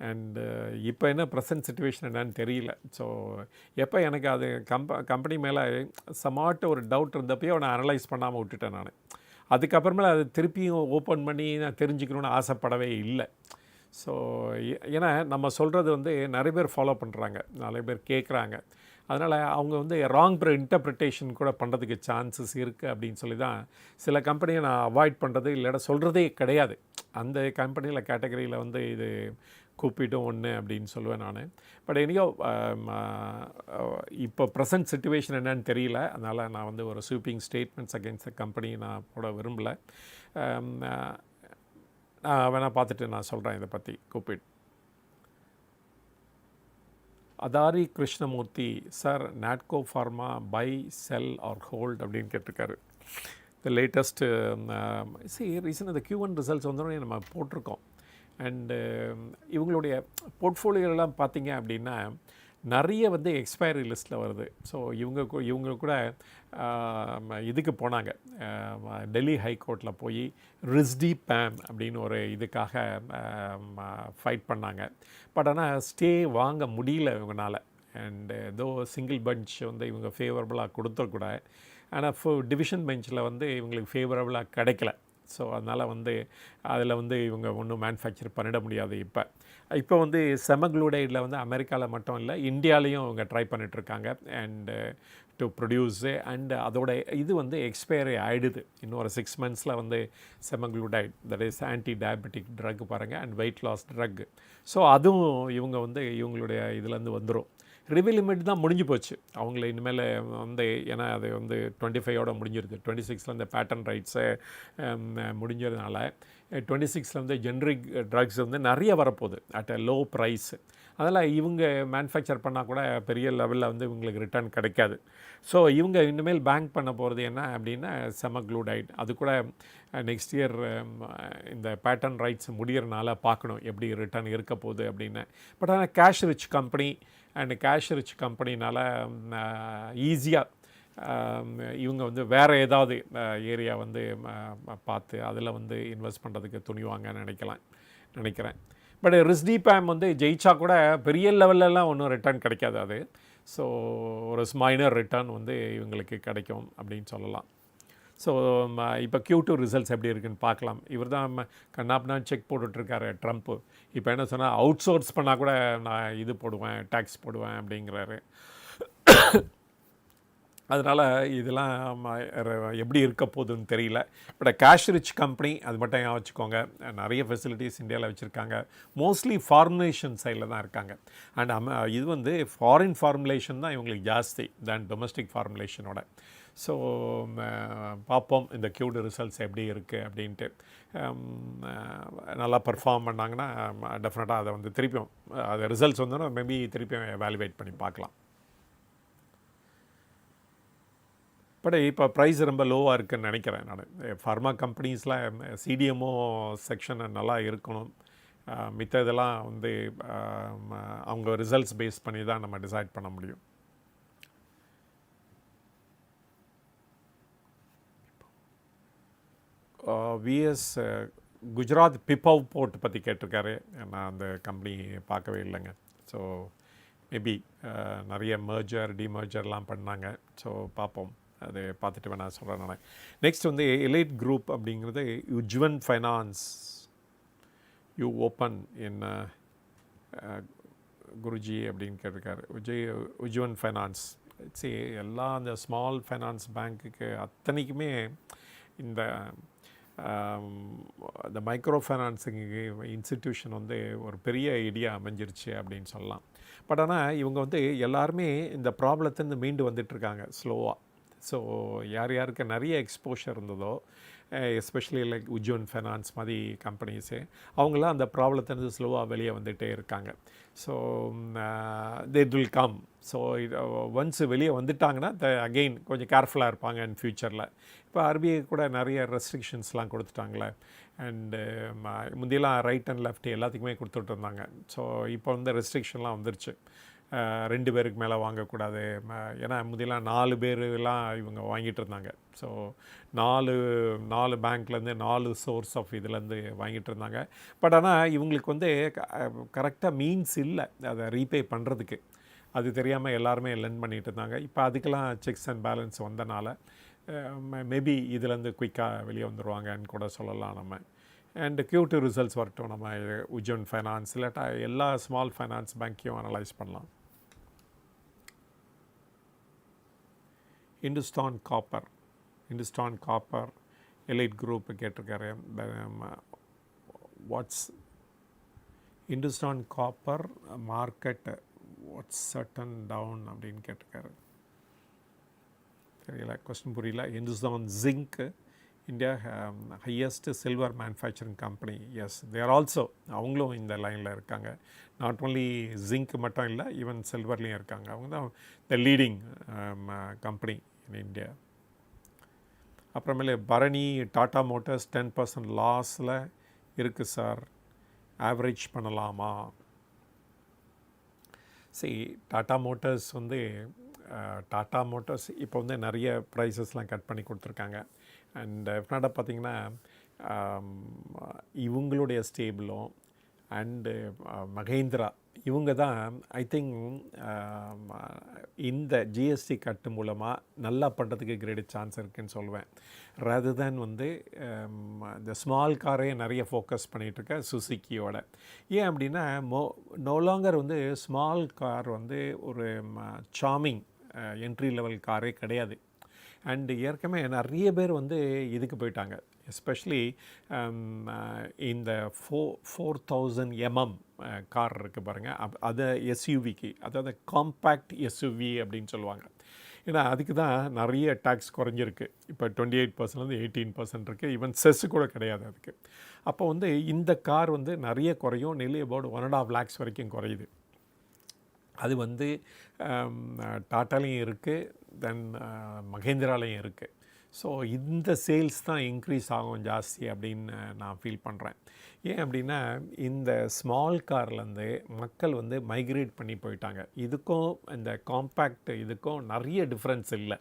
அண்டு இப்போ என்ன ப்ரெசன்ட் சிச்சுவேஷன் என்னன்னு தெரியல. ஸோ எப்போ எனக்கு அது கம்பெனி மேலே சமாட்ட ஒரு டவுட் இருந்தப்போ அவனை அனலைஸ் பண்ணாமல் விட்டுட்டேன் நான். அதுக்கப்புறமேல அது திருப்பியும் ஓப்பன் பண்ணி நான் தெரிஞ்சுக்கணுன்னு ஆசைப்படவே இல்லை. ஸோ ஏன்னா நம்ம சொல்கிறது வந்து நிறைய பேர் ஃபாலோ பண்ணுறாங்க, நிறைய பேர் கேட்குறாங்க. அதனால் அவங்க வந்து ராங் இன்டர்ப்ரிட்டேஷன் கூட பண்ணுறதுக்கு சான்சஸ் இருக்குது அப்படின்னு சொல்லி தான் சில கம்பெனியை நான் அவாய்ட் பண்ணுறது இல்லைடா சொல்கிறதே கிடையாது. அந்த கம்பெனியில் கேட்டகரியில் வந்து இது கூப்பிட்டும் ஒன்று அப்படின்னு சொல்லுவேன் நான். பட் எனியோ இப்போ ப்ரெசன்ட் சிச்சுவேஷன் என்னன்னு தெரியல. அதனால் நான் வந்து ஒரு sweeping statements against the company நான் போட விரும்பலை. வேணால் பார்த்துட்டு நான் சொல்கிறேன் இதை பற்றி கூப்பிட். அதாரி Krishnamurthy sir, Natco pharma buy sell or hold அப்படின்னு கேட்டிருக்காரு. த லேட்டஸ்ட்டு ரீசன் இந்த Q1 ரிசல்ட்ஸ் வந்தோடனே நம்ம போட்டிருக்கோம். அண்டு இவங்களுடைய போர்ட்ஃபோலியோலாம் பார்த்திங்க அப்படின்னா நிறைய வந்து எக்ஸ்பைரி லிஸ்ட்டில் வருது. ஸோ இவங்க கூட இதுக்கு போனாங்க, டெல்லி ஹைகோர்ட்டில் போய் ரிஸ்டி பேம் அப்படின்னு ஒரு இதுக்காக ஃபைட் பண்ணாங்க. பட் ஆனால் ஸ்டே வாங்க முடியல இவங்களால. அண்டு ஏதோ சிங்கிள் பெஞ்ச் வந்து இவங்க ஃபேவரபுளாக கொடுத்த கூட, ஆனால் டிவிஷன் பெஞ்சில் வந்து இவங்களுக்கு ஃபேவரபுளாக கிடைக்கல. ஸோ அதனால் வந்து அதில் வந்து இவங்க ஒன்றும் மேனுஃபேக்சர் பண்ணிட முடியாது. இப்போ வந்து செமக்ளூடைடில் வந்து அமெரிக்காவில் மட்டும் இல்லை, இந்தியாவிலையும் அவங்க ட்ரை பண்ணிகிட்ருக்காங்க அண்டு டு ப்ரொடியூஸு. அண்டு அதோட இது வந்து எக்ஸ்பைரி ஆகிடுது இன்னும் ஒரு 6 monthஸில் வந்து semaglutide, that is anti diabetic drug பாருங்கள், and weight loss drug. So அதுவும் இவங்க வந்து இவங்களுடைய இதுலேருந்து வந்துடும். ரிவ்யூ லிமிட் தான் முடிஞ்சு போச்சு அவங்கள இனிமேல் வந்து. ஏன்னா அது வந்து 25ஓட முடிஞ்சிருது. 26ல் இந்த பேட்டன் ரைட்ஸை முடிஞ்சதுனால 26ல் வந்து ஜென்ரிக் ட்ரக்ஸ் வந்து நிறைய வரப்போகுது அட் அ லோ ப்ரைஸ். அதனால் இவங்க மேனுஃபேக்சர் பண்ணால் கூட பெரிய லெவலில் வந்து இவங்களுக்கு ரிட்டர்ன் கிடைக்காது. ஸோ இவங்க இனிமேல் பேங்க் பண்ண போகிறது என்ன அப்படின்னா செமக்ளூடைட். அது கூட நெக்ஸ்ட் இயர் இந்த பேட்டன் ரைட்ஸ் முடிகிறனால பார்க்கணும் எப்படி ரிட்டர்ன் இருக்க போகுது அப்படின்னு. பட் ஆனால் cash rich company and cash rich கம்பெனினால் ஈஸியாக இவங்க வந்து வேறு ஏதாவது ஏரியா வந்து பார்த்து அதில் வந்து இன்வெஸ்ட் பண்ணுறதுக்கு துணிவாங்கன்னு நினைக்கிறேன். பட் ரிஸ்டி பேம் வந்து ஜெயிச்சா கூட பெரிய லெவல்லலாம் ஒன்றும் ரிட்டர்ன் கிடைக்காது அது. ஸோ ஒரு மைனர் ரிட்டர்ன் வந்து இவங்களுக்கு கிடைக்கும் அப்படின்னு சொல்லலாம். ஸோ இப்போ Q2 ரிசல்ட்ஸ் எப்படி இருக்குன்னு பார்க்கலாம். இவர் தான் கண்ணாப்னா செக் போட்டுட்ருக்காரு ட்ரம்ப்பு. இப்போ என்ன சொன்னால் அவுட் சோர்ஸ் பண்ணால் கூட நான் இது போடுவேன், டேக்ஸ் போடுவேன் அப்படிங்கிறாரு. அதனால் இதெல்லாம் எப்படி இருக்க போகுதுன்னு தெரியல. பட் கேஷ் ரிச் கம்பெனி அது மட்டும் ஏன் வச்சுக்கோங்க. நிறைய ஃபெசிலிட்டிஸ் இந்தியாவில் வச்சுருக்காங்க. மோஸ்ட்லி ஃபார்முலேஷன் சைடில் தான் இருக்காங்க. அண்ட் இது வந்து ஃபாரின் ஃபார்முலேஷன் தான் இவங்களுக்கு ஜாஸ்தி தேன் டொமஸ்டிக் ஃபார்முலேஷனோட. ஸோ பார்ப்போம் இந்த Q2 ரிசல்ட்ஸ் எப்படி இருக்குது அப்படின்ட்டு. நல்லா பர்ஃபார்ம் பண்ணாங்கன்னா டெஃபினட்டாக அதை வந்து திருப்பியும் அது ரிசல்ட்ஸ் வந்தோன்னா மேபி திருப்பியும் எவாலுவேட் பண்ணி பார்க்கலாம். பட் இப்போ ப்ரைஸ் ரொம்ப லோவாக இருக்குதுன்னு நினைக்கிறேன் நான். ஃபார்மா கம்பெனிஸில் CDMO செக்ஷன் நல்லா இருக்கணும். மித்த இதெல்லாம் வந்து அவங்க ரிசல்ட்ஸ் பேஸ் பண்ணி தான் நம்ம டிசைட் பண்ண முடியும். விஎஸ் குஜராத் பிப்பவ் போர்ட் பற்றி கேட்டிருக்காரு. நான் அந்த கம்பெனி பார்க்கவே இல்லைங்க. ஸோ மேபி நிறைய மர்ஜர் டிமர்ஜர்லாம் பண்ணாங்க. ஸோ பார்ப்போம், அது பார்த்துட்டு வேணா சொல்கிறேன் நான். நெக்ஸ்ட் வந்து எலைட் குரூப் அப்படிங்கிறது Ujjivan finance your opinion Guruji அப்படின்னு கேட்டிருக்காரு. உஜ்வன் ஃபைனான்ஸ் சரி, எல்லா அந்த ஸ்மால் ஃபைனான்ஸ் பேங்க்குக்கு அத்தனைக்குமே இந்த மைக்ரோ ஃபைனான்சிங் இன்ஸ்டிடியூஷன் வந்து ஒரு பெரிய ஐடியா அமைஞ்சிருச்சு அப்படின்னு சொல்லலாம். பட் ஆனால் இவங்க வந்து எல்லாருமே இந்த ப்ராப்ளத்துலேருந்து மீண்டு வந்துட்டுருக்காங்க ஸ்லோவாக. ஸோ யாருக்கு நிறைய எக்ஸ்போஷர் இருந்ததோ எஸ்பெஷலி லைக் உஜ்ஜன் ஃபைனான்ஸ் மாதிரி கம்பெனிஸு அவங்களாம் அந்த ப்ராப்ளத்தை ஸ்லோவாக வெளியே வந்துகிட்டே இருக்காங்க. So they will come. So once வெளியே வந்துட்டாங்கன்னா அகெயின் கொஞ்சம் கேர்ஃபுல்லாக இருப்பாங்க இன் ஃப்யூச்சரில். இப்போ ஆர்பிஐ கூட நிறைய ரெஸ்ட்ரிக்ஷன்ஸ்லாம் கொடுத்துட்டாங்களே. அண்டு முந்தியெல்லாம் ரைட் அண்ட் லெஃப்ட் எல்லாத்துக்குமே கொடுத்துட்டு இருந்தாங்க. ஸோ இப்போ வந்து ரெஸ்ட்ரிக்ஷன்லாம் வந்துருச்சு. 2 பேருக்கு மேலே வாங்கக்கூடாது. ஏன்னா முந்தியெல்லாம் 4 பேர்லாம் இவங்க வாங்கிட்டு இருந்தாங்க. ஸோ 4 பேங்க்லேருந்து 4 சோர்ஸ் ஆஃப் இதுலேருந்து வாங்கிட்டு இருந்தாங்க. பட் ஆனால் இவங்களுக்கு வந்து கரெக்டாக மீன்ஸ் இல்லை அதை ரீபே பண்ணுறதுக்கு. அது தெரியாமல் எல்லாருமே லெண்ட் பண்ணிகிட்டு இருந்தாங்க. இப்போ அதுக்கெல்லாம் செக்ஸ் அண்ட் பேலன்ஸ் வந்தனால மேபி இதுலேருந்து குயிக்காக வெளியே வந்துடுவாங்கன்னு கூட சொல்லலாம் நம்ம. அண்ட் Q2 ரிசல்ட்ஸ் வரட்டும், நம்ம உஜ்ஜன் ஃபைனான்ஸ் இல்லாட்டா எல்லா ஸ்மால் ஃபைனான்ஸ் பேங்க்கையும் அனலைஸ் பண்ணலாம். இந்துஸ்தான் காப்பர் எலைட் குரூப் கேட்டிருக்காரு. What's Hindustan Copper market what's sudden down அப்படின்னு கேட்டிருக்காரு. தெரியல, கொஸ்டின் புரியல. Hindustan Zinc India highest silver manufacturing company. Yes, there also, அவங்களும் இந்த லைனில் இருக்காங்க. நாட் ஓன்லி ஜிங்க் மட்டும் இல்லை, ஈவன் சில்வர்லேயும் இருக்காங்க. அவங்க தான் the leading company in India. அப்புறமேலே பரணி டாடா மோட்டர்ஸ் 10% லாஸில் இருக்குது சார், ஆவரேஜ் பண்ணலாமா? சரி, டாடா மோட்டர்ஸ் வந்து இப்போ வந்து நிறைய ப்ரைஸஸ்லாம் கட் பண்ணி கொடுத்துருக்காங்க. அண்ட் எஃப்னாட பார்த்திங்கன்னா இவங்களுடைய ஸ்டேபிளும் அண்டு மகேந்திரா இவங்க தான் ஐ திங்க் இந்த ஜிஎஸ்டி கட்டு மூலமாக நல்லா பண்ணுறதுக்கு கிரேட் சான்ஸ் இருக்குதுன்னு சொல்லுவேன். ரதர் தேன் வந்து இந்த ஸ்மால் காரே நிறைய ஃபோக்கஸ் பண்ணிகிட்ருக்க சுசுக்கியோட. ஏன் அப்படின்னா நோ லாங்கர் வந்து ஸ்மால் கார் வந்து ஒரு சார்மிங் என்ட்ரி லெவல் காரே கிடையாது. அண்டு ஏற்கனவே நிறைய பேர் வந்து இதுக்கு போயிட்டாங்க. எஸ்பெஷலி இந்த 4000 mm கார் இருக்குது பாருங்கள், அதை எஸ்யூவிக்கு, அதாவது காம்பேக்ட் எஸ்யூவி அப்படின்னு சொல்லுவாங்க. ஏன்னா அதுக்கு தான் நிறைய டேக்ஸ் குறைஞ்சிருக்கு. இப்போ 28%லேருந்து 18% இருக்குது. ஈவன் செஸ்ஸு கூட கிடையாது அதுக்கு. அப்போ வந்து இந்த கார் வந்து நிறைய குறையும், நிலி அபவுட் 1.5 lakhs வரைக்கும் குறையுது. அது வந்து டாட்டாலையும் இருக்குது, தென் மகேந்திராலையும் இருக்குது. ஸோ இந்த சேல்ஸ் தான் இன்க்ரீஸ் ஆகும் ஜாஸ்தி அப்படின்னு நான் ஃபீல் பண்ணுறேன். ஏன் அப்படின்னா இந்த ஸ்மால் கார்லேருந்து மக்கள் வந்து மைக்ரேட் பண்ணி போயிட்டாங்க. இதுக்கும் இந்த காம்பேக்ட் இதுக்கும் நிறைய டிஃப்ரென்ஸ் இல்லை.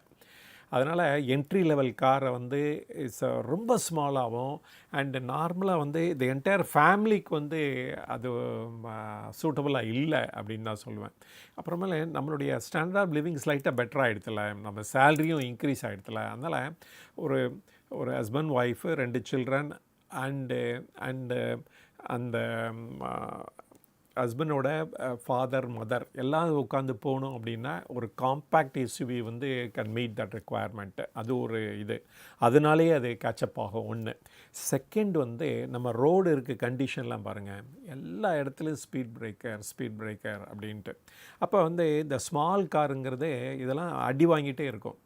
அதனால் என்ட்ரி லெவல் காரை வந்து ரொம்ப ஸ்மாலாகவும் அண்டு நார்மலாக வந்து இந்த என்டையர் ஃபேமிலிக்கு வந்து அது சூட்டபுளாக இல்லை அப்படின்னு தான் சொல்லுவேன். அப்புறமேல நம்மளுடைய ஸ்டாண்டர்ட் ஆஃப் லிவிங் ஸ்லைட்டாக பெட்டர் ஆகிடுதில்ல, நம்ம சேலரியும் இன்க்ரீஸ் ஆகிடுதில்ல. அதனால் ஒரு ஹஸ்பண்ட் ஒய்ஃபு 2 சில்ட்ரன் அண்டு அந்த ஹஸ்பண்டோட ஃபாதர் மதர் எல்லாம் உட்காந்து போகணும் அப்படின்னா ஒரு காம்பேக்ட் எஸ்யூவி வந்து கேன் மீட் தட் ரெக்குவயர்மெண்ட்டு. அது ஒரு இது, அதனாலே அது கேட்சப் ஆகும். ஒன்று. செகண்ட் வந்து நம்ம ரோடு இருக்க கண்டிஷன்லாம் பாருங்கள், எல்லா இடத்துலையும் ஸ்பீட் பிரேக்கர் அப்படின்ட்டு. அப்போ வந்து இந்த ஸ்மால் காருங்கிறது இதெல்லாம் அடி வாங்கிட்டே இருக்கும்.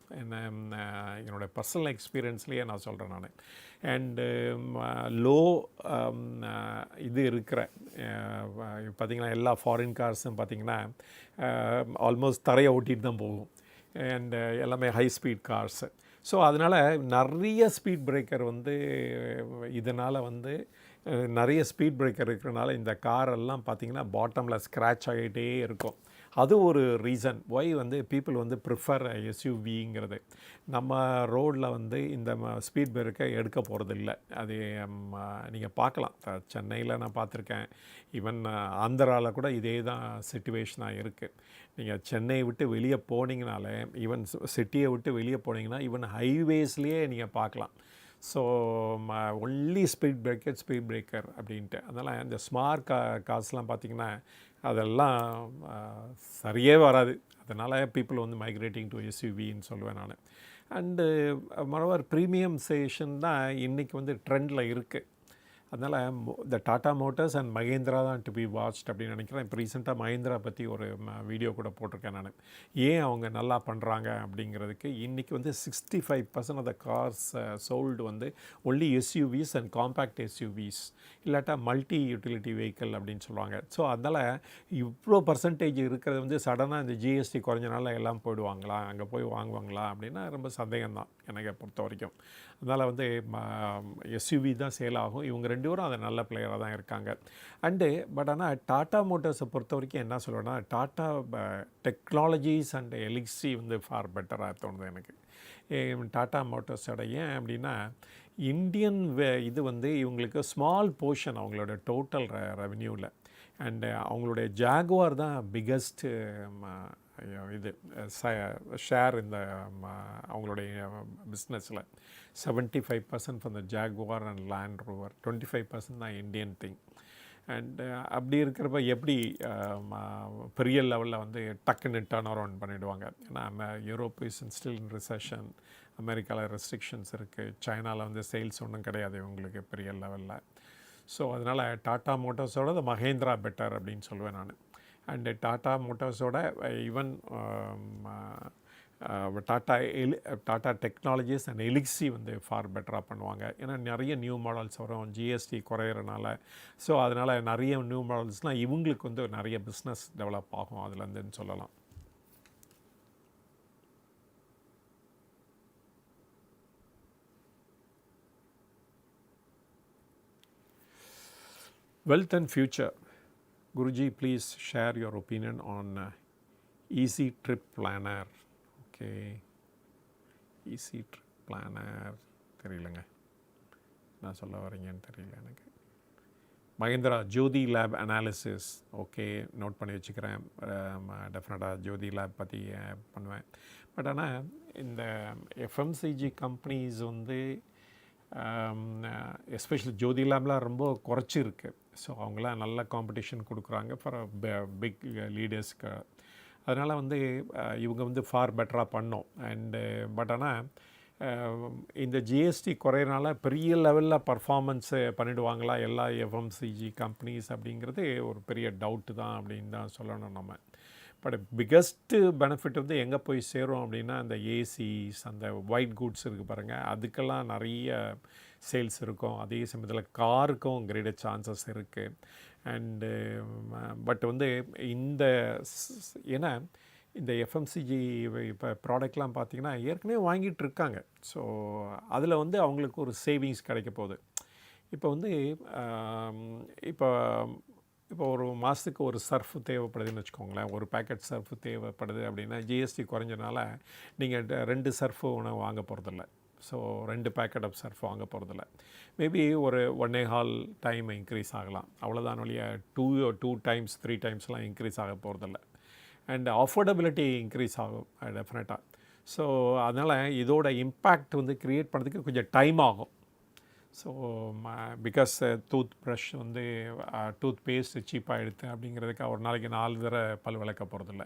என்னோடய பர்சனல் எக்ஸ்பீரியன்ஸ்லேயே நான் சொல்கிறேன் நான். அண்டு லோ இது இருக்கிற பார்த்திங்கன்னா எல்லா ஃபாரின் கார்ஸும் பார்த்திங்கன்னா ஆல்மோஸ்ட் தரையை ஓட்டிகிட்டு தான் போகும். அண்டு எல்லாமே ஹை ஸ்பீட் கார்ஸு. ஸோ அதனால் நிறைய ஸ்பீட் பிரேக்கர் வந்து இதனால் வந்து நிறைய ஸ்பீட் பிரேக்கர் இருக்கிறனால இந்த காரெல்லாம் பார்த்திங்கன்னா பாட்டமில் ஸ்க்ராட்ச் ஆகிட்டே இருக்கும். அது ஒரு ரீசன் ஒய் வந்து பீப்புள் வந்து ப்ரிஃபர் எஸ்யூவிங்கிறது. நம்ம ரோடில் வந்து இந்த ஸ்பீட் பிரேக்கை எடுக்க போகிறது இல்லை. அது நீங்கள் பார்க்கலாம், சென்னையில் நான் பார்த்துருக்கேன், ஈவன் ஆந்திராவில் கூட இதே தான் சிச்சுவேஷனாக இருக்குது. நீங்கள் சென்னையை விட்டு வெளியே போனீங்கனாலே, ஈவன் சிட்டியை விட்டு வெளியே போனீங்கன்னா ஈவன் ஹைவேஸ்லேயே நீங்கள் பார்க்கலாம். ஸோ ஒன்லி ஸ்பீட் பிரேக்கர் அப்படின்ட்டு. அதனால் இந்த ஸ்மார்ட் கார்ஸ்லாம் பார்த்திங்கன்னா அதெல்லாம் சரியே வராது. அதனால் பீப்புள் வந்து மைக்ரேட்டிங் டு எஸ்யூவின்னு சொல்லுவேன் நான். அண்டு மொரோவர் ப்ரீமியம் சேஷன் தான் இன்றைக்கி வந்து ட்ரெண்டில் இருக்குது. அதனால் இந்த டாடா மோட்டார்ஸ் அண்ட் மகேந்திரா தான் டு பி வாட்ச்ட் அப்படின்னு நினைக்கிறேன். இப்போ ரீசெண்டாக மகேந்திரா பற்றி ஒரு வீடியோ கூட போட்டிருக்கேன் நான். ஏன் அவங்க நல்லா பண்ணுறாங்க அப்படிங்கிறதுக்கு இன்றைக்கி வந்து 65% ஆஃப் த கார்ஸ் சோல்டு வந்து only SUVs and compact SUVs இல்லாட்டா மல்டி யூட்டிலிட்டி வெஹிக்கிள் அப்படின்னு சொல்லுவாங்க. ஸோ அதனால் இவ்வளோ பர்சன்டேஜ் இருக்கிறது வந்து சடனாக இந்த ஜிஎஸ்டி குறைஞ்சனால எல்லாம் போயிடுவாங்களா, அங்கே போய் வாங்குவாங்களா அப்படின்னா ரொம்ப சந்தேகம்தான் எனக்கு பொறுத்த வரைக்கும். அதனால் வந்து எஸ்யூவி தான் சேல் ஆகும். இவங்க 2 பேரும் அது நல்ல பிளேயராக தான் இருக்காங்க. பட் ஆனால் டாட்டா மோட்டார்ஸை பொறுத்த வரைக்கும் என்ன சொல்லுவேன்னா, டாட்டா டெக்னாலஜிஸ் அண்ட் எலிக்ஸி வந்து ஃபார் பெட்டராக தோணுது எனக்கு. டாட்டா மோட்டார்ஸோட ஏன் அப்படின்னா, இந்தியன் இது வந்து இவங்களுக்கு ஸ்மால் போர்ஷன் அவங்களோட டோட்டல் ரெவென்யூவில். அவங்களுடைய ஜாகுவார் தான் பிக்கஸ்ட்டு இது ஷேர் இந்த அவங்களுடைய பிஸ்னஸில். 75% from the Jaguar and land rover, 25% தான் இண்டியன் திங். அப்படி இருக்கிறப்ப எப்படி பெரிய லெவலில் வந்து டக்குன்னு டர்ன் அரவுண்ட் பண்ணிவிடுவாங்க. ஏன்னா Europe is still in recession, அமெரிக்காவில் ரெஸ்ட்ரிக்ஷன்ஸ் இருக்குது, சைனாவில் வந்து சேல்ஸ் ஒன்றும் கிடையாது இவங்களுக்கு பெரிய லெவலில். ஸோ அதனால் டாட்டா மோட்டார்ஸோட மகேந்திரா பெட்டர் அப்படின்னு சொல்லுவேன் நான். டாட்டா மோட்டார்ஸோட ஈவன் டாட்டா டெக்னாலஜிஸ் அண்ட் எலிக்ஸி வந்து ஃபார் பெட்டராக பண்ணுவாங்க. ஏன்னா நிறைய நியூ மாடல்ஸ் வரும், ஜிஎஸ்டி குறையிறனால. ஸோ அதனால் நிறைய நியூ மாடல்ஸ்னால் இவங்களுக்கு வந்து நிறைய பிஸ்னஸ் டெவலப் ஆகும் அதுலேருந்துன்னு சொல்லலாம். Wealth and future. Guruji, please share your opinion on easy trip planner. Okay, easy trip planner தெரியலங்க, நான் சொல்ல வரீங்கன்னு தெரியல எனக்கு. மகேந்திரா ஜோதி லேப் அனாலிசிஸ், ஓகே, நோட் பண்ணி வச்சுக்கிறேன். டெஃபினட்டாக ஜோதி லேப் பற்றி பண்ணுவேன். பட் ஆனால் இந்த எஃப்எம்சிஜி கம்பெனிஸ் வந்து எஸ்பெஷலி ஜோதி லேப்லாம் ரொம்ப குறைச்சிருக்கு. ஸோ அவங்களாம் நல்ல காம்படிஷன் கொடுக்குறாங்க ஃபார் பிக் லீடர்ஸ்க்கு. அதனால் வந்து இவங்க வந்து ஃபார் பெட்டராக பண்ணோம். பட் ஆனால் இந்த ஜிஎஸ்டி குறையிறனால பெரிய லெவலில் பர்ஃபார்மன்ஸு பண்ணிவிடுவாங்களா எல்லா எஃப்எம்சிஜி கம்பெனிஸ் அப்படிங்கிறது ஒரு பெரிய டவுட்டு தான் அப்படின்னு தான் சொல்லணும் நம்ம. பட் பிக்கஸ்ட்டு பெனிஃபிட் வந்து எங்கே போய் சேரும் அப்படின்னா, அந்த ஏசிஸ், அந்த ஒயிட் குட்ஸ் இருக்குது பாருங்கள், அதுக்கெல்லாம் நிறைய சேல்ஸ் இருக்கும். அதே சமயத்தில் காருக்கும் கிரேட் சான்சஸ் இருக்குது. பட் வந்து இந்த ஏன்னா இந்த எஃப்எம்சிஜி இப்போ ப்ராடக்ட்லாம் பார்த்திங்கன்னா ஏற்கனவே வாங்கிட்டு இருக்காங்க. ஸோ அதில் வந்து அவங்களுக்கு ஒரு சேவிங்ஸ் கிடைக்க போகுது. இப்போ வந்து இப்போ ஒரு மாதத்துக்கு ஒரு சர்ஃப் தேவைப்படுதுன்னு வச்சுக்கோங்களேன். ஒரு பேக்கெட் சர்ஃப் தேவைப்படுது அப்படின்னா ஜிஎஸ்டி குறைஞ்சனால நீங்கள் 2 சர்ஃபு உணவு வாங்க போகிறதில்ல. ஸோ 2 பேக்கெட் ஆஃப் சர்ஃப் வாங்க போகிறதில்ல. மேபி ஒரு 1.25 டைம் இன்க்ரீஸ் ஆகலாம், அவ்வளோதான் வழியா. 2 டைம்ஸ் 3 டைம்ஸ்லாம் இன்க்ரீஸ் ஆக போகிறதில்ல. அஃபோர்டபிலிட்டி இன்க்ரீஸ் ஆகும் டெஃபினட்டாக. ஸோ அதனால் இதோட இம்பேக்ட் வந்து க்ரியேட் பண்ணுறதுக்கு கொஞ்சம் டைம் ஆகும். ஸோ பிகாஸ் டூத் ப்ரஷ் வந்து டூத் பேஸ்ட் சீப்பாக எடுத்து அப்படிங்கிறதுக்கு ஒரு நாளைக்கு 4 தடவை பல் விளக்க போகிறதில்ல.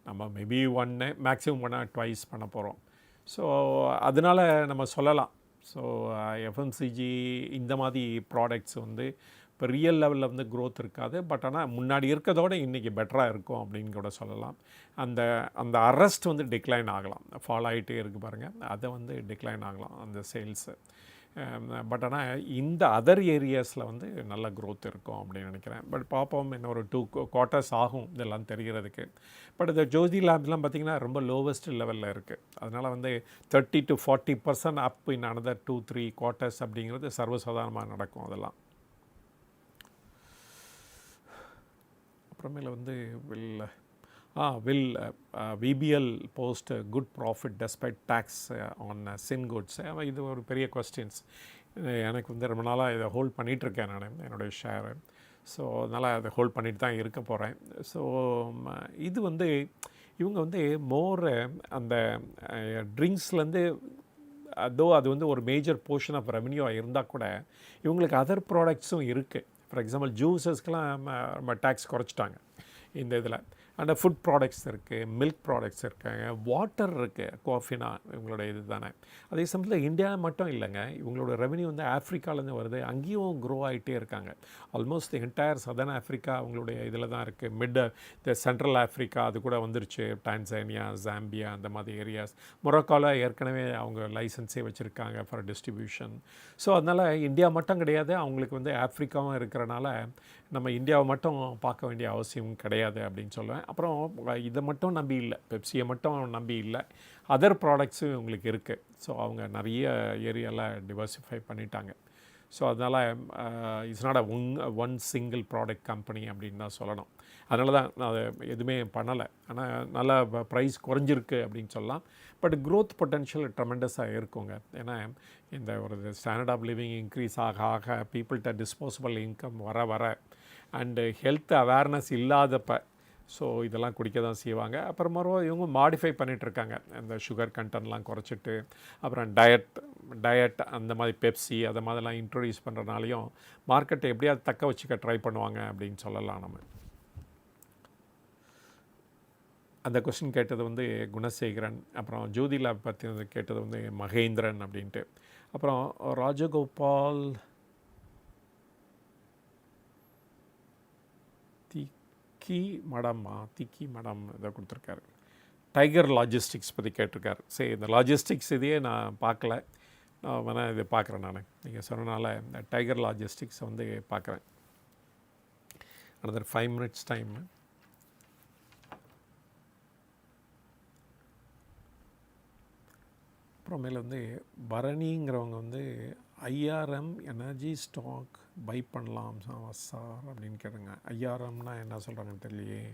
நம்ம மேபி 1 மேக்ஸிமம் 1 or 2 பண்ண போகிறோம். ஸோ அதனால் நம்ம சொல்லலாம். ஸோ எஃப்எம்சிஜி இந்த மாதிரி ப்ராடக்ட்ஸ் வந்து இப்போ ரியல் லெவலில் வந்து க்ரோத் இருக்காது. பட் ஆனால் முன்னாடி இருக்கிறதோட இன்றைக்கி பெட்டராக இருக்கும் அப்படின்னு கூட சொல்லலாம். அந்த அரெஸ்ட் வந்து டிக்ளைன் ஆகலாம், ஃபாலோ ஆகிட்டே இருக்குது பாருங்கள், அதை வந்து டிக்ளைன் ஆகலாம் அந்த சேல்ஸு. பட் ஆனால் இந்த அதர் ஏரியாஸில் வந்து நல்ல க்ரோத் இருக்கும் அப்படின்னு நினைக்கிறேன். பட் பார்ப்போம், இன்னொரு 2 quarters ஆகும் இதெல்லாம் தெரிகிறதுக்கு. பட் இந்த ஜோதி லேப்லாம் பார்த்திங்கன்னா ரொம்ப லோவஸ்ட் லெவலில் இருக்குது. அதனால் வந்து 30 to 40% up in another 2-3 quarters அப்படிங்கிறது சர்வசாதாரணமாக நடக்கும். அதெல்லாம் அப்புறமேல வந்து will VBL post a good profit despite tax on sin goods? இது ஒரு பெரிய கொஸ்டின்ஸ். எனக்கு வந்து ரொம்ப நாளாக இதை ஹோல்ட் பண்ணிகிட்ருக்கேன் நான் என்னுடைய ஷேரை. ஸோ அதனால் அதை ஹோல்ட் பண்ணிட்டு தான் இருக்க போகிறேன். ஸோ இது வந்து இவங்க வந்து மோர் அந்த ட்ரிங்க்ஸ்லேருந்து அது வந்து ஒரு மேஜர் போர்ஷன் ஆஃப் ரெவன்யூவாக இருந்தால் கூட இவங்களுக்கு அதர் ப்ராடக்ட்ஸும் இருக்குது. ஃபார் எக்ஸாம்பிள் ஜூஸஸ்க்கெலாம் நம்ம டேக்ஸ் குறைச்சிட்டாங்க இந்த இதில். அண்ட் ஃபுட் ப்ராடக்ட்ஸ் இருக்குது, மில்க் ப்ராடக்ட்ஸ் இருக்காங்க, வாட்டர் இருக்குது, காஃபினா இவங்களோட இது தானே. அதே சமயத்தில் இந்தியா மட்டும் இல்லைங்க, இவங்களோட ரெவென்யூ வந்து ஆஃப்ரிக்காலேருந்து வருது, அங்கேயும் க்ரோ ஆகிட்டே இருக்காங்க. ஆல்மோஸ்ட் என்டையர் சதர்ன் ஆஃப்ரிக்கா அவங்களுடைய இதில் தான் இருக்குது. இந்த சென்ட்ரல் ஆஃப்ரிக்கா அது கூட வந்துருச்சு, டான்சானியா, ஜாம்பியா அந்த மாதிரி ஏரியாஸ். மொரோக்கோவில் ஏற்கனவே அவங்க லைசன்ஸே வச்சுருக்காங்க ஃபார் டிஸ்ட்ரிபியூஷன். ஸோ அதனால் இந்தியா மட்டும் கிடையாது, அவங்களுக்கு வந்து ஆஃப்ரிக்காவும் இருக்கிறனால நம்ம இந்தியாவை மட்டும் பார்க்க வேண்டிய அவசியம் கிடையாது அப்படின்னு சொல்லுவேன். அப்புறம் இதை மட்டும் நம்பி இல்லை, பெப்சியை மட்டும் நம்பி இல்லை, அதர் ப்ராடக்ட்ஸும் உங்களுக்கு இருக்குது. ஸோ அவங்க நிறைய ஏரியாவில் டிவர்சிஃபை பண்ணிட்டாங்க. ஸோ அதனால் it's not one single product company அப்படின்னு தான் சொல்லணும். அதனால தான் நான் அதை எதுவுமே பண்ணலை. ஆனால் நல்லா ப்ரைஸ் குறைஞ்சிருக்கு அப்படின்னு சொல்லலாம். பட் க்ரோத் பொட்டென்ஷியல் ட்ரெமெண்டஸாக இருக்குங்க. ஏன்னா இந்த ஒரு ஸ்டாண்டர்ட் ஆஃப் லிவிங் இன்க்ரீஸ் ஆக ஆக பீப்புள்கிட்ட டிஸ்போசபிள் இன்கம் வர வர அண்டு ஹெல்த் அவேர்னஸ் இல்லாதப்ப ஸோ இதெல்லாம் குடிக்க தான் செய்வாங்க. அப்புறமா இவங்க மாடிஃபை பண்ணிகிட்ருக்காங்க, இந்த சுகர் கண்டென்ட்லாம் குறைச்சிட்டு, அப்புறம் டயட் அந்த மாதிரி பெப்சி அதை மாதிரிலாம் இன்ட்ரொடியூஸ் பண்ணுறனாலையும் மார்க்கெட்டை எப்படியாவது தக்க வச்சுக்க ட்ரை பண்ணுவாங்க அப்படின்னு சொல்லலாம். நம்ம அந்த கொஸ்டின் கேட்டது வந்து குணசேகரன். அப்புறம் ஜோதி லேப் பற்றி கேட்டது வந்து மகேந்திரன் அப்படின்ட்டு. அப்புறம் ராஜகோபால் திக்கி மடம் இதை கொடுத்துருக்காரு. டைகர் லாஜிஸ்டிக்ஸ் பற்றி கேட்டிருக்காரு. சரி, இந்த லாஜிஸ்டிக்ஸ் இதையே நான் பார்க்கல, நான் வேணால் இதை பார்க்குறேன். நான் நீங்கள் சொன்னனால இந்த டைகர் லாஜிஸ்டிக்ஸை வந்து பார்க்குறேன். another 5 minutes time. அப்புறமேல வந்து பரணிங்கிறவங்க வந்து ஐஆர்எம் எனர்ஜி ஸ்டாக் பை பண்ணலாம் சார் அப்படின்னு கேட்டுங்க. ஐஆர்எம்னா என்ன சொல்கிறாங்கன்னு தெரியலையே.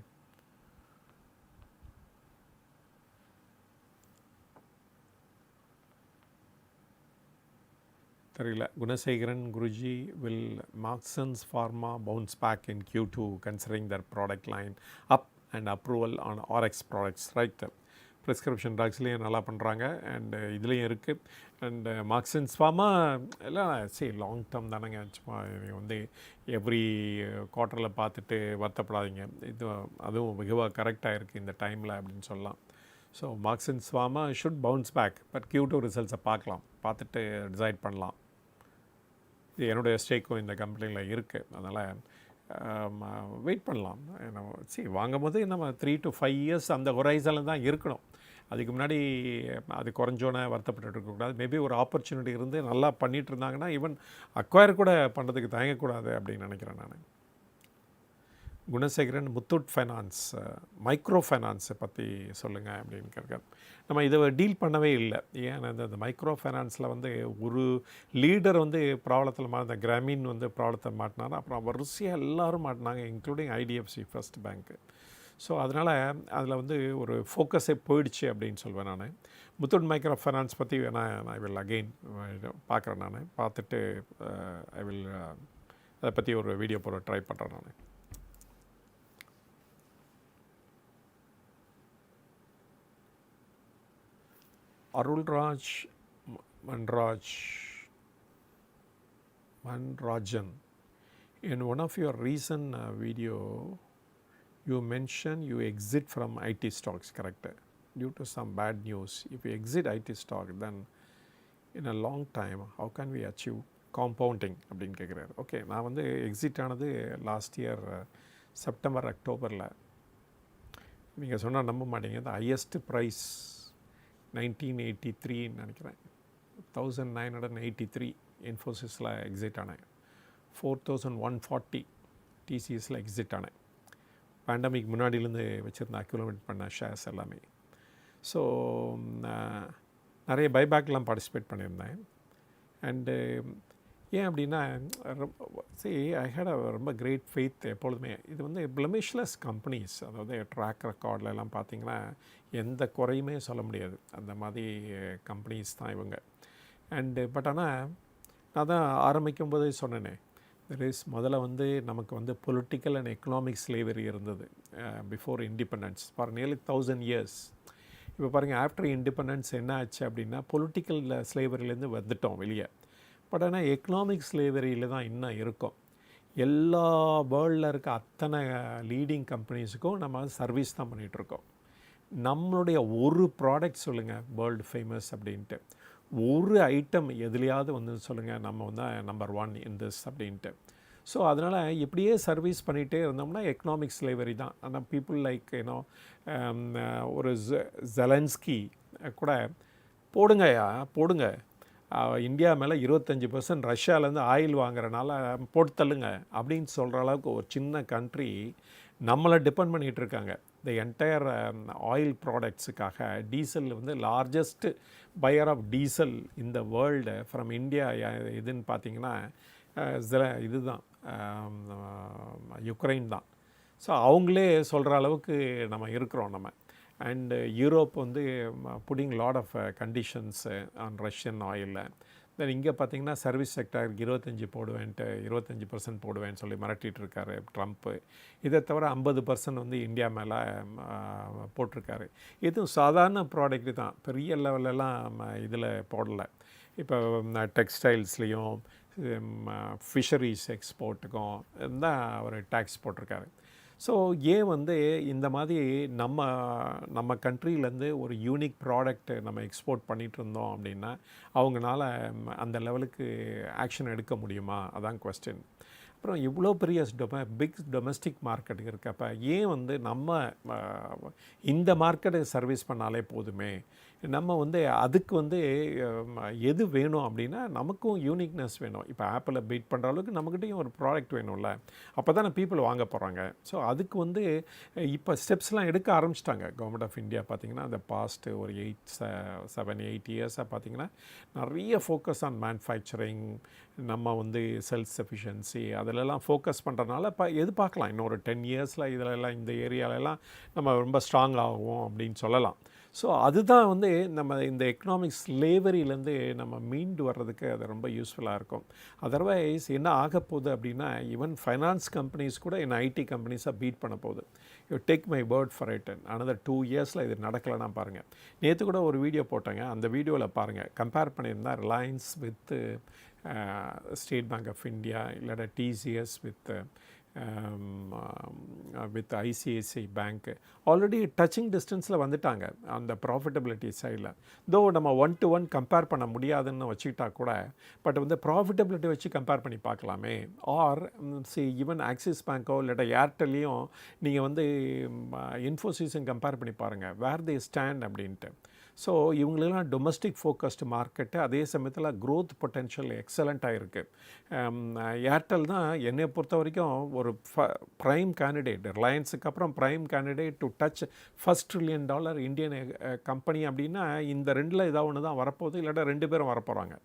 தெரியல. Gunasekaran, Guruji, will Marksans Pharma bounce back in Q2 considering their product line up and approval on RX products, right? Prescription ட்ரக்ஸ்லேயும் நல்லா பண்ணுறாங்க, அண்டு இதுலேயும் இருக்குது. அண்டு மார்க்சன்ஸ் ஃபார்மா எல்லாம் சரி லாங் டேர்ம் தானேங்க. சும்மா வந்து எவ்ரி குவார்ட்டரில் பார்த்துட்டு வருத்தப்படாதீங்க. இது அதுவும் மிகவும் கரெக்டாக இருக்குது இந்த டைமில் அப்படின்னு சொல்லலாம். So Marksans pharma should bounce back, but Q2 ரிசல்ட்ஸை பார்த்துட்டு டிசைட் பண்ணலாம். இது என்னுடைய ஸ்டேக்கும் இந்த கம்பெனியில் இருக்குது, அதனால் வெயிட் பண்ணலாம். சரி, வாங்கும் போது நம்ம 3 to 5 years அந்த ஹொரைசனில் தான் இருக்கணும். அதுக்கு முன்னாடி அது குறைஞ்சோன்னே வருத்தப்பட்டு இருக்கக்கூடாது. மேபி ஒரு ஆப்பர்ச்சுனிட்டி இருந்து நல்லா பண்ணிகிட்டு இருந்தாங்கன்னா ஈவன் அக்வயர் கூட பண்ணுறதுக்கு தயங்கக்கூடாது அப்படின்னு நினைக்கிறேன் நான். குணசேகரன், முத்தூட் ஃபைனான்ஸ் மைக்ரோ ஃபைனான்ஸை பற்றி சொல்லுங்கள் அப்படின்னு கேட்குறாரு. நம்ம இதை டீல் பண்ணவே இல்லை. ஏன்னா இந்த மைக்ரோ ஃபைனான்ஸில் வந்து ஒரு லீடர் வந்து ப்ராப்ளத்தில் மாட்டின, கிராமீன் வந்து ப்ராப்ளத்தை மாட்டினார். அப்புறம் வரிசையாக எல்லோரும் மாட்டினாங்க, including IDFC first bank. So அதனால் அதில் வந்து ஒரு ஃபோக்கஸே போயிடுச்சு அப்படின்னு சொல்வேன் நான். முத்தூட் மைக்ரோ ஃபைனான்ஸ் பற்றி வேணால் ஐ வில் அகெயின் பார்க்குறேன். நான் பார்த்துட்டு ஐ வில் அதை பற்றி ஒரு வீடியோ போட ட்ரை பண்ணுறேன் நான். Arulraj Manrajan, in one of your recent video, you mentioned you exit from IT stocks, correct? Due to some bad news. If you exit IT stock, then in a long time, how can we achieve compounding? அப்படின்னு கேட்குறாரு. Okay, நான் வந்து exit ஆனது last year September அக்டோபரில். நீங்கள் சொன்னால் நம்ப மாட்டீங்க, இந்த ஹையஸ்ட் ப்ரைஸ் 1983 நினைக்கிறேன், 1983 இன்ஃபோசிஸில் எக்ஸிட் ஆனேன். 4140 டிசிஎஸில் எக்ஸிட் ஆனேன். பேண்டமிக் முன்னாடியிலேருந்து வச்சுருந்த அக்யூமுலேட் பண்ண ஷேர்ஸ் எல்லாமே. ஸோ நிறைய பைபேக்லாம் பார்ட்டிசிபேட் பண்ணியிருந்தேன். அண்டு ஏன் அப்படின்னா ஐ ஹேட் அ ரொம்ப கிரேட் ஃபெய்த் எப்பொழுதுமே. இது வந்து பிளமிஷ்லெஸ் கம்பெனிஸ், அதாவது ட்ராக் ரெக்கார்டில் எல்லாம் பார்த்திங்கன்னா எந்த குறையுமே சொல்ல முடியாது, அந்த மாதிரி கம்பெனிஸ் தான் இவங்க. அண்டு பட் ஆனால் நான் தான் ஆரம்பிக்கும் போதே சொன்னேனே, முதல்ல வந்து நமக்கு வந்து பொலிட்டிக்கல் அண்ட் எக்கனாமிக் ஸ்லேவரி இருந்தது before independence for nearly 1000 years. இப்போ பாருங்கள், ஆஃப்டர் இண்டிபெண்டன்ஸ் என்ன ஆச்சு அப்படின்னா பொலிட்டிக்கல் ஸ்லேவரியிலேருந்து வந்துட்டோம் வெளியே. பட் ஆனால் எக்கனாமிக் ஸ்லேவரியில் தான் இன்னும் இருக்கும். எல்லா வேர்ல்டில் இருக்க அத்தனை லீடிங் கம்பெனிஸுக்கும் நம்ம சர்வீஸ் தான் பண்ணிகிட்ருக்கோம். நம்மளுடைய ஒரு ப்ராடக்ட் சொல்லுங்கள் வேர்ல்டு ஃபேமஸ் அப்படின்ட்டு, ஒரு ஐட்டம் எதுலையாவது வந்து சொல்லுங்கள் நம்ம வந்து நம்பர் 1 இன் திஸ் அப்படின்ட்டு. ஸோ அதனால் இப்படியே சர்வீஸ் பண்ணிகிட்டே இருந்தோம்னா எக்கனாமிக் ஸ்லேவரி தான். ஆனால் பீப்புள் லைக் யூனோ ஒரு ஜெலன்ஸ்கி கூட போடுங்கயா போடுங்க, இந்தியா மேலே 25% ரஷ்யாவிலேருந்து ஆயில் வாங்குறனால போட்டு தள்ளுங்க அப்படின்னு சொல்கிற அளவுக்கு ஒரு சின்ன கண்ட்ரி நம்மளை டிபெண்ட் பண்ணிகிட்டு இருக்காங்க. த என்டையர் ஆயில் ப்ராடக்ட்ஸுக்காக டீசல் வந்து லார்ஜஸ்ட் பையர் ஆஃப் டீசல் இந்த வேர்ல்டு ஃப்ரம் இந்தியா இதுன்னு பார்த்தீங்கன்னா இதுதான் யுக்ரைன் தான். ஸோ அவங்களே சொல்கிற அளவுக்கு நம்ம இருக்கிறோம் நம்ம. அண்டு யூரோப் வந்து putting lot of conditions on Russian ஆயிலில். தென் இங்கே பார்த்திங்கன்னா சர்வீஸ் செக்டருக்கு 25% போடுவேன்னு சொல்லி மிரட்டிகிட்டு இருக்காரு ட்ரம்ப்பு. இதை தவிர 50% வந்து இந்தியா மேலே போட்டிருக்காரு. இதுவும் சாதாரண ப்ராடக்ட்டு தான், பெரிய லெவலெல்லாம் இதில் போடலை. இப்போ டெக்ஸ்டைல்ஸ்லேயும் ஃபிஷரிஸ் எக்ஸ்போர்ட்டுக்கும் தான் அவர் டேக்ஸ் போட்டிருக்காரு. ஸோ ஏன் வந்து இந்த மாதிரி நம்ம கண்ட்ரிலேருந்து ஒரு யூனிக் ப்ராடக்ட் நம்ம எக்ஸ்போர்ட் பண்ணிகிட்டு இருந்தோம் அப்படின்னா அவங்களால அந்த லெவலுக்கு ஆக்ஷன் எடுக்க முடியுமா, அதான் கொஸ்டின். அப்புறம் இவ்வளோ பெரிய பிக் டொமஸ்டிக் மார்க்கெட் இருக்கப்போ ஏன் வந்து நம்ம இந்த மார்க்கெட்டை சர்வீஸ் பண்ணாலே போதுமே, நம்ம வந்து அதுக்கு வந்து எது வேணும் அப்படின்னா நமக்கும் யூனிக்னஸ் வேணும். இப்போ ஆப்பிளை பீட் பண்ணுற அளவுக்கு நம்மக்கிட்டையும் ஒரு ப்ராடக்ட் வேணும்ல, அப்போ தானே பீப்புள் வாங்க போகிறாங்க. ஸோ அதுக்கு வந்து இப்போ ஸ்டெப்ஸ்லாம் எடுக்க ஆரம்பிச்சிட்டாங்க கவர்மெண்ட் ஆஃப் இந்தியா. பார்த்திங்கன்னா அந்த பாஸ்ட்டு ஒரு 7-8 இயர்ஸாக பார்த்திங்கன்னா நிறைய ஃபோக்கஸ் ஆன் மேனுஃபேக்சரிங், நம்ம வந்து செல்ஃப் சஃபிஷியன்சி அதிலெல்லாம் ஃபோக்கஸ் பண்ணுறதுனால எது பார்க்கலாம் இன்னொரு 10 இயர்ஸில் இதிலெல்லாம் இந்த ஏரியாலெல்லாம் நம்ம ரொம்ப ஸ்ட்ராங் ஆகும் அப்படின்னு சொல்லலாம். ஸோ அதுதான் வந்து நம்ம இந்த எக்கனாமிக் ஸ்லேவரியிலேருந்து நம்ம மீண்டு வர்றதுக்கு அது ரொம்ப யூஸ்ஃபுல்லாக இருக்கும். அதர்வைஸ் என்ன ஆக போகுது அப்படின்னா ஈவன் ஃபைனான்ஸ் கம்பெனிஸ் கூட என்ன ஐடி கம்பெனிஸாக பீட் பண்ண போகுது. You take my word for it. another 2 இயர்ஸில் இது நடக்கலைன்னா பாருங்கள். நேற்று கூட ஒரு வீடியோ போட்டாங்க, அந்த வீடியோவில் பாருங்கள் கம்பேர் பண்ணியிருந்தால் Reliance with State Bank of India, இல்லாட்ட TCS with ICICI bank already touching டிஸ்டன்ஸில் வந்துட்டாங்க அந்த ப்ராஃபிட்டபிலிட்டி சைடில். தோ நம்ம 1-to-1 கம்பேர் பண்ண முடியாதுன்னு வச்சுக்கிட்டா கூட, பட் வந்து ப்ராஃபிட்டபிலிட்டி வச்சு கம்பேர் பண்ணி பார்க்கலாமே. ஆர் ஈவன் ஆக்சிஸ் பேங்க்கோ இல்லாட்ட ஏர்டெல்லையும் நீங்கள் வந்து இன்ஃபோசிஸும் கம்பேர் பண்ணி பாருங்கள் வேர் தே ஸ்டாண்ட் அப்படின்ட்டு. ஸோ இவங்களெல்லாம் டொமஸ்டிக் ஃபோக்கஸ்டு மார்க்கெட்டு, அதே சமயத்தில் க்ரோத் பொட்டென்ஷியல் எக்ஸலண்ட்டாக இருக்குது. ஏர்டெல் தான் என்னை பொறுத்த வரைக்கும் ஒரு ப்ரைம் கேண்டிடேட், ரிலையன்ஸுக்கு அப்புறம் prime candidate to touch $1 trillion Indian company அப்படின்னா இந்த 2ல் ஏதாவது ஒன்று தான் வரப்போகுது, இல்லாட்டா 2 பேரும் வரப்போகிறாங்க.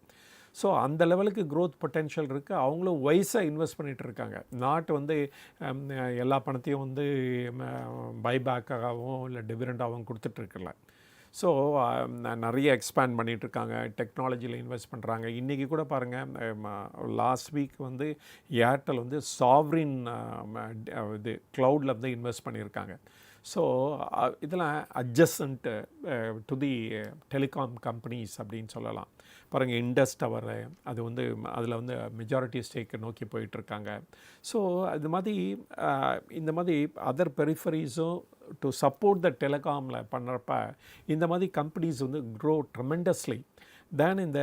ஸோ அந்த லெவலுக்கு க்ரோத் பொட்டென்ஷியல் இருக்குது. அவங்களும் வைஸாக இன்வெஸ்ட் பண்ணிகிட்டு இருக்காங்க. நாட் வந்து எல்லா பணத்தையும் வந்து பைபேக்காகவும் இல்லை டிவிடெண்டாகவும் கொடுத்துட்ருக்குல்ல. ஸோ நிறைய எக்ஸ்பேண்ட் பண்ணிகிட்ருக்காங்க, டெக்னாலஜியில் இன்வெஸ்ட் பண்ணுறாங்க. இன்றைக்கி கூட பாருங்கள், லாஸ்ட் வீக் வந்து ஏர்டெல் வந்து சாவரின் இது க்ளவுடில் வந்து இன்வெஸ்ட் பண்ணியிருக்காங்க. ஸோ இதெல்லாம் adjacent to the telecom companies அப்படின்னு சொல்லலாம். பாருங்கள் இண்டஸ் டவர், அது வந்து அதில் வந்து மெஜாரிட்டி ஸ்டேக்கை நோக்கி போயிட்டுருக்காங்க. ஸோ இது மாதிரி இந்த மாதிரி அதர் பெரிஃபரிஸும் டு சப்போர்ட் த டெலிகாமில் பண்ணுறப்ப இந்த மாதிரி கம்பெனிஸ் வந்து க்ரோ ட்ரெமெண்டஸ்லி தேன் இந்த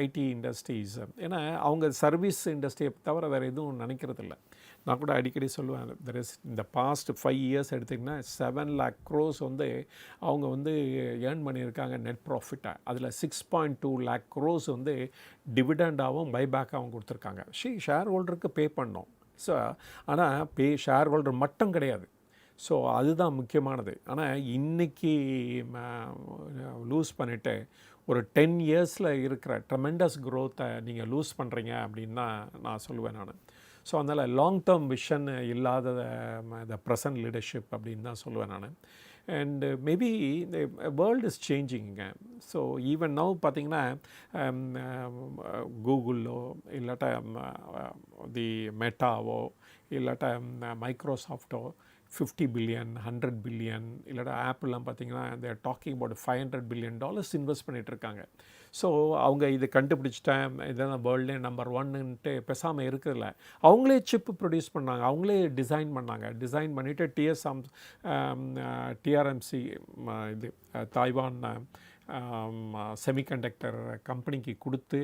ஐடி இண்டஸ்ட்ரீஸ். ஏன்னா அவங்க சர்வீஸ் இண்டஸ்ட்ரியை தவிர வேறு எதுவும் நினைக்கிறதில்ல. நான் கூட அடிக்கடி சொல்லுவேன், தெர் இஸ் இந்த பாஸ்ட் 5 இயர்ஸ் எடுத்திங்கன்னா 7 lakh crores வந்து அவங்க வந்து ஏர்ன் பண்ணியிருக்காங்க நெட் ப்ராஃபிட்டாக. அதில் 6.2 lakh crores வந்து டிவிடெண்டாகவும் பைபேக்காகவும் கொடுத்துருக்காங்க. ஷேர் ஹோல்டருக்கு பே பண்ணோம். ஸோ ஆனால் ஷேர் ஹோல்டர் மட்டும் கிடையாது. ஸோ அதுதான் முக்கியமானது. ஆனால் இன்றைக்கி லூஸ் பண்ணிவிட்டு ஒரு 10 இயர்ஸில் இருக்கிற ட்ரெமெண்டஸ் க்ரோத்தை நீங்கள் லூஸ் பண்ணுறீங்க அப்படின்னு தான் நான் சொல்லுவேன் நான். ஸோ அதனால் லாங் டேர்ம் விஷன் இல்லாத த ப்ரெசன்ட் லீடர்ஷிப் அப்படின்னு தான் சொல்லுவேன் நான். அண்ட் மேபி இந்த world is changing. So even now பார்த்திங்கன்னா கூகுளோ இல்லாட்ட தி மெட்டாவோ இல்லாட்ட மைக்ரோசாஃப்டோ 50 billion 100 billion இல்லாட்டா ஆப்பிள்லாம் பார்த்திங்கன்னா தேர் டாக்கிங் அபவுட் $500 billion இன்வெஸ்ட் பண்ணிகிட்ருக்காங்க. ஸோ அவங்க இது கண்டுபிடிச்சிட்டேன், இதான் வேர்ல்ட்லேயே நம்பர் ஒன்னுன்ட்டு பேசாமல் இருக்கிறதில்ல. அவங்களே சிப்பு ப்ரொடியூஸ் பண்ணாங்க, அவங்களே டிசைன் பண்ணாங்க. டிசைன் பண்ணிவிட்டு டிஆர்எம்சி இது தாய்வான் செமிகண்டக்டர் கம்பெனிக்கு கொடுத்து,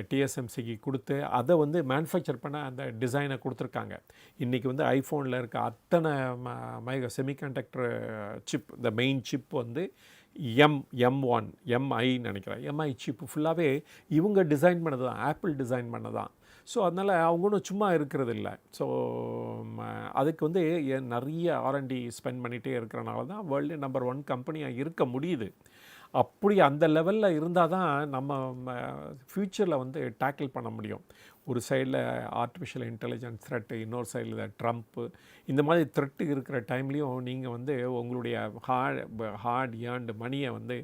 டிஎஸ்எம்சிக்கு கொடுத்து, அதை வந்து மேனுஃபேக்சர் பண்ண அந்த டிசைனை கொடுத்துருக்காங்க. இன்றைக்கி வந்து ஐஃபோனில் இருக்க அத்தனை செமிகண்டக்டர் சிப், இந்த மெயின் சிப் வந்து M1 எம்ஐன்னு நினைக்கிறேன், எம்ஐ சிப்பு ஃபுல்லாகவே இவங்க டிசைன் பண்ணது தான், ஆப்பிள் டிசைன் பண்ணதான். ஸோ அதனால் அவங்க ஒன்றும் சும்மா இருக்கிறது இல்லை. ஸோ அதுக்கு வந்து நிறைய R&D ஸ்பெண்ட் பண்ணிகிட்டே இருக்கிறனால தான் வேர்ல்டு நம்பர் 1 கம்பெனியாக இருக்க முடியுது. அப்படி அந்த லெவலில் இருந்தால் தான் நம்ம ஃப்யூச்சரில் வந்து டேக்கிள் பண்ண முடியும். ஒரு சைடில் ஆர்டிஃபிஷியல் இன்டெலிஜென்ஸ் த்ரெட்டு, இன்னொரு சைடில் ட்ரம்ப்பு, இந்த மாதிரி த்ரெட்டு இருக்கிற டைம்லேயும் நீங்கள் வந்து உங்களுடைய ஹார்ட் ஏர்ன்டு மணியை வந்து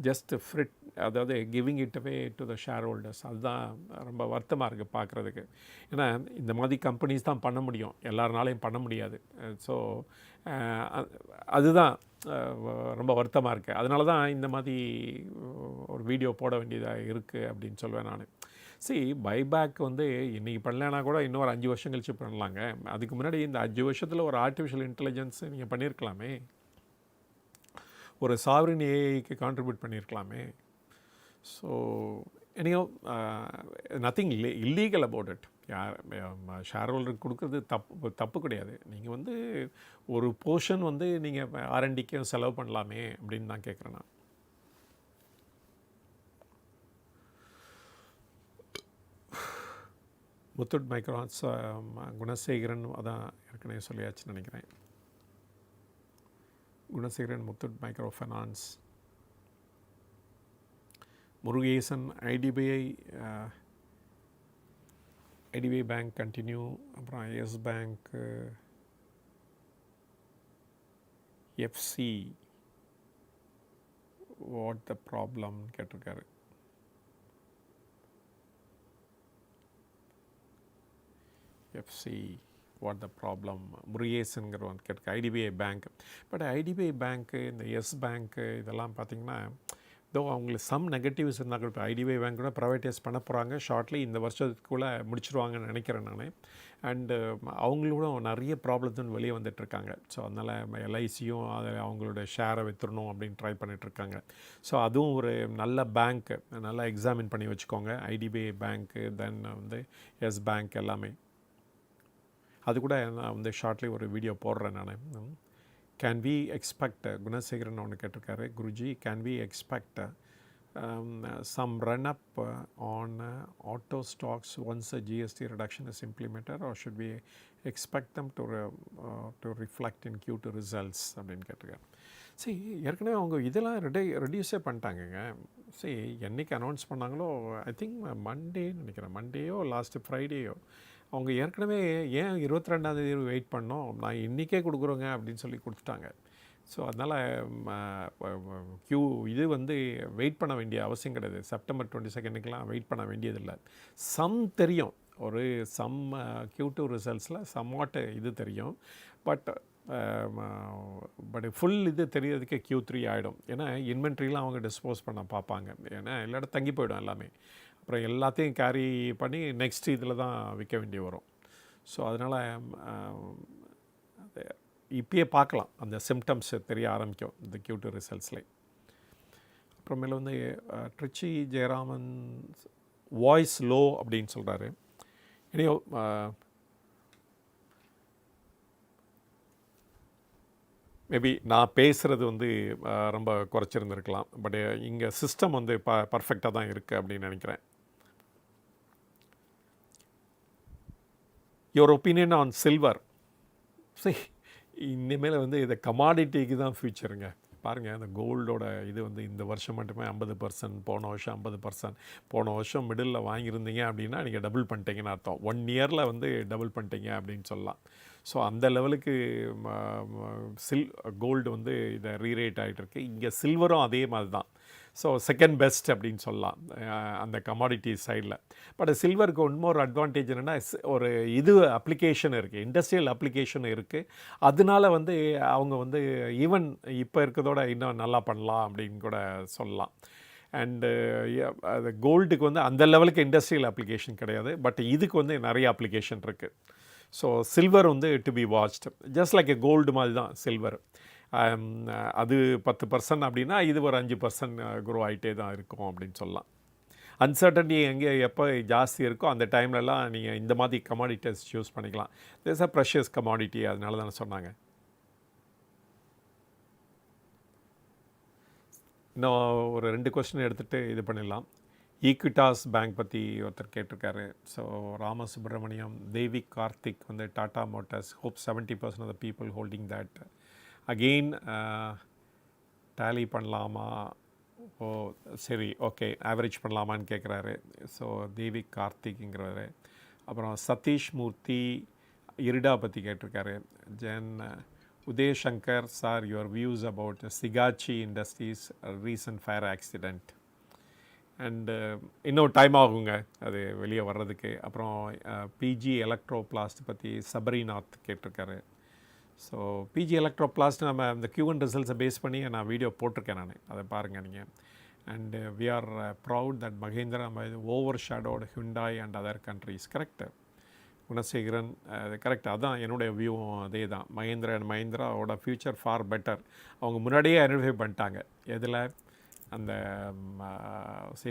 ஜஸ்ட் அதாவது giving it away to the share holders. அதுதான் ரொம்ப வருத்தமாக இருக்குது பார்க்குறதுக்கு. ஏன்னா இந்த மாதிரி கம்பெனிஸ் தான் பண்ண முடியும், எல்லாருனாலையும் பண்ண முடியாது. ஸோ அதுதான் ரொம்ப வருத்தமாக இருக்குது. அதனால தான் இந்த மாதிரி ஒரு வீடியோ போட வேண்டியதாக இருக்குது அப்படின்னு சொல்வேன் நான். பைபேக் வந்து இன்றைக்கி பண்ணலன்னா கூட இன்னொரு 5 வருஷம் கழிச்சு பண்ணலாங்க. அதுக்கு முன்னாடி இந்த 5 வருஷத்தில் ஒரு ஆர்டிஃபிஷியல் இன்டெலிஜென்ஸ் நீங்கள் பண்ணியிருக்கலாமே, ஒரு சாவரின் ஏஐக்கு கான்ட்ரிபியூட் பண்ணியிருக்கலாமே. So anyhow nothing illegal about it. Share ஹோல்டருக்கு கொடுக்குறது தப்பு கிடையாது. நீங்கள் வந்து ஒரு போர்ஷன் வந்து நீங்கள் R&Dக்கும் செலவு பண்ணலாமே அப்படின்னு தான் கேட்குறேன் நான். முத்தூட் மைக்ரோன்ஸ் குணசேகரன், அதான் ஏற்கனவே சொல்லியாச்சுன்னு நினைக்கிறேன். Gunasekaran, Muthoot micro finance, Murugesan, IDBI bank continue, அப்புறம் Yes Bank, FC what the problem கேட்டிருக்காரு. எஃப்சி வாட் த ப்ராப்ளம் முருகேசனுங்கிறவன் கேட்க. IDBI bank, but IDBI bank, இந்த எஸ் பேங்க்கு இதெல்லாம் பார்த்திங்கன்னா தோ அவங்களுக்கு சம் நெகட்டிவ்ஸ் இருந்தால் கூட, இப்போ ஐடிபிஐ பேங்க் கூட ப்ரைவேட்டைஸ் பண்ண போகிறாங்க ஷார்ட்லி, இந்த வருஷத்துக்குள்ளே முடிச்சிருவாங்கன்னு நினைக்கிறேன் நான். அண்டு அவங்களோட நிறைய ப்ராப்ளம்ஸ் வெளியே வந்துட்டுருக்காங்க. ஸோ அதனால் எல்ஐசியும் அதை அவங்களோட ஷேரை விற்றுணும் அப்படின்னு ட்ரை பண்ணிகிட்ருக்காங்க. ஸோ அதுவும் ஒரு நல்ல பேங்க்கு, நல்லா எக்ஸாமின் பண்ணி வச்சுக்கோங்க. ஐடிபிஐ பேங்க்கு, தென் வந்து எஸ் பேங்க் எல்லாமே. அது கூட நான் வந்து ஷார்ட்லி ஒரு வீடியோ போடுறேன் நான். கேன் வி எக்ஸ்பெக்ட், குணசேகரன் ஒன்று கேட்டிருக்காரு, Guruji can we expect some run up on auto stocks once a GST reduction is implemented, or should we expect them to reflect in Q2 results அப்படின்னு கேட்டிருக்காரு. ஏற்கனவே அவங்க இதெல்லாம் ரெடியூஸே பண்ணிட்டாங்கங்க. என்னைக்கு அனௌன்ஸ் பண்ணாங்களோ, ஐ திங்க் மண்டேன்னு நினைக்கிறேன், மண்டேயோ லாஸ்ட்டு ஃப்ரைடேயோ, அவங்க ஏற்கனவே ஏன் 22ஆம் வெயிட் பண்ணோம், நான் இன்றைக்கே கொடுக்குறோங்க அப்படின்னு சொல்லி கொடுத்துட்டாங்க. ஸோ அதனால் இது வந்து வெயிட் பண்ண வேண்டிய அவசியம் கிடையாது. செப்டம்பர் 22 வெயிட் பண்ண வேண்டியதில்லை. தெரியும், ஒரு Q2 ரிசல்ட்ஸில் சம்வாட் இது தெரியும். பட் ஃபுல் இது தெரியறதுக்கு Q3 ஆகிடும். ஏன்னா இன்வென்ட்ரிலாம் அவங்க டிஸ்போஸ் பண்ண பார்ப்பாங்க. ஏன்னா எல்லா இடம் தங்கி போயிடும் எல்லாமே. அப்புறம் எல்லாத்தையும் கேரி பண்ணி நெக்ஸ்ட் இதில் தான் விற்க வேண்டி வரும். ஸோ அதனால் இப்பயே பார்க்கலாம், அந்த சிம்டம்ஸ் தெரிய ஆரம்பிக்கும் இந்த Q2 ரிசல்ட்ஸில். அப்புறமேல வந்து ட்ரிச்சி ஜெயராமன் வாய்ஸ் லோ அப்படின்னு சொல்கிறாரு. இனியோ மேபி நான் பேசுகிறது வந்து ரொம்ப குறைச்சிருந்துருக்கலாம். பட் இங்கே சிஸ்டம் வந்து பர்ஃபெக்டாக தான் இருக்குது அப்படின்னு நினைக்கிறேன். Your opinion on silver. இனிமேல் வந்து இதை கமாடிட்டிக்கு தான் ஃபியூச்சருங்க. பாருங்கள், அந்த கோல்டோட இது வந்து இந்த வருஷம் மட்டுமே 50%, போன வருஷம் 50%. போன வருஷம் மிடில் வாங்கியிருந்தீங்க அப்படின்னா நீங்கள் டபுள் பண்ணிட்டீங்கன்னு அர்த்தம். 1 இயரில் வந்து டபுள் பண்ணிட்டீங்க அப்படின்னு சொல்லலாம். ஸோ அந்த லெவலுக்கு கோல்டு வந்து இதை ரீரேட் ஆகிட்டுருக்கு. இங்கே சில்வரும் அதே மாதிரி தான். ஸோ செகண்ட் பெஸ்ட் அப்படின்னு சொல்லலாம் அந்த கமாடிட்டி சைடில். பட் சில்வருக்கு இன்னொரு அட்வான்டேஜ் என்னென்னா, ஒரு இது அப்ளிகேஷன் இருக்குது, இண்டஸ்ட்ரியல் அப்ளிகேஷன் இருக்குது. அதனால வந்து அவங்க வந்து ஈவன் இப்போ இருக்கிறதோட இன்னும் நல்லா பண்ணலாம் அப்படின்னு கூட சொல்லலாம். அண்டு அது கோல்டுக்கு வந்து அந்த லெவலுக்கு இண்டஸ்ட்ரியல் அப்ளிகேஷன் கிடையாது, பட் இதுக்கு வந்து நிறைய அப்ளிகேஷன் இருக்குது. ஸோ சில்வர் வந்து to be watched, just like a gold மாதிரி தான் சில்வர். அது 10% அப்படின்னா இது ஒரு 5% க்ரோ ஆகிட்டே தான் இருக்கும் அப்படின்னு சொல்லலாம். அன்சர்டன்டி எங்கே எப்போ ஜாஸ்தி இருக்கோ அந்த டைம்லலாம் நீங்கள் இந்த மாதிரி கமாடிட்டிஸ் சூஸ் பண்ணிக்கலாம். திஸ் அ ப்ரெஷியஸ் கமாடிட்டி, அதனால தானே சொன்னாங்க. இன்னும் ஒரு 2 கொஸ்டின் எடுத்துகிட்டு இது பண்ணிடலாம். ஈக்விட்டாஸ் பேங்க் பற்றி ஒருத்தர் கேட்டிருக்காரு. ஸோ ராமசுப்ரமணியம், தேவிக் கார்த்திக் வந்து Tata Motors hope 70% of the people holding that again tally பண்ணலாமா? ஓ சரி, ஓகே, ஆவரேஜ் பண்ணலாமான்னு கேட்குறாரு. ஸோ தேவிக் கார்த்திக்ங்கிறவர். அப்புறம் சதீஷ் மூர்த்தி இரிடா பற்றி கேட்டிருக்காரு. ஜென் Udayashankar sir, your views about Sigachi Industries recent fire accident. And இன்னும் டைம் ஆகுங்க அது வெளியே வர்றதுக்கு. அப்புறம் பிஜி எலக்ட்ரோபிளாஸ்ட் பற்றி சபரிநாத் கேட்டிருக்காரு. ஸோ பிஜி எலக்ட்ரோபிளாஸ்ட் நம்ம இந்த Q&A ரிசல்ட்ஸை பேஸ் பண்ணி நான் வீடியோ போட்டிருக்கேன், நான் அதை பாருங்கள் நீங்கள். And we are proud that Mahindra overshadowed Hyundai and other countries. Correct Gunasekaran, correct, அதுதான் என்னுடைய வியூவும் அதே தான். மகேந்திரா அண்ட் மகேந்திராவோட ஃப்யூச்சர் ஃபார் பெட்டர். அவங்க முன்னாடியே ஐடென்டிஃபை பண்ணிட்டாங்க. எதில்? அந்த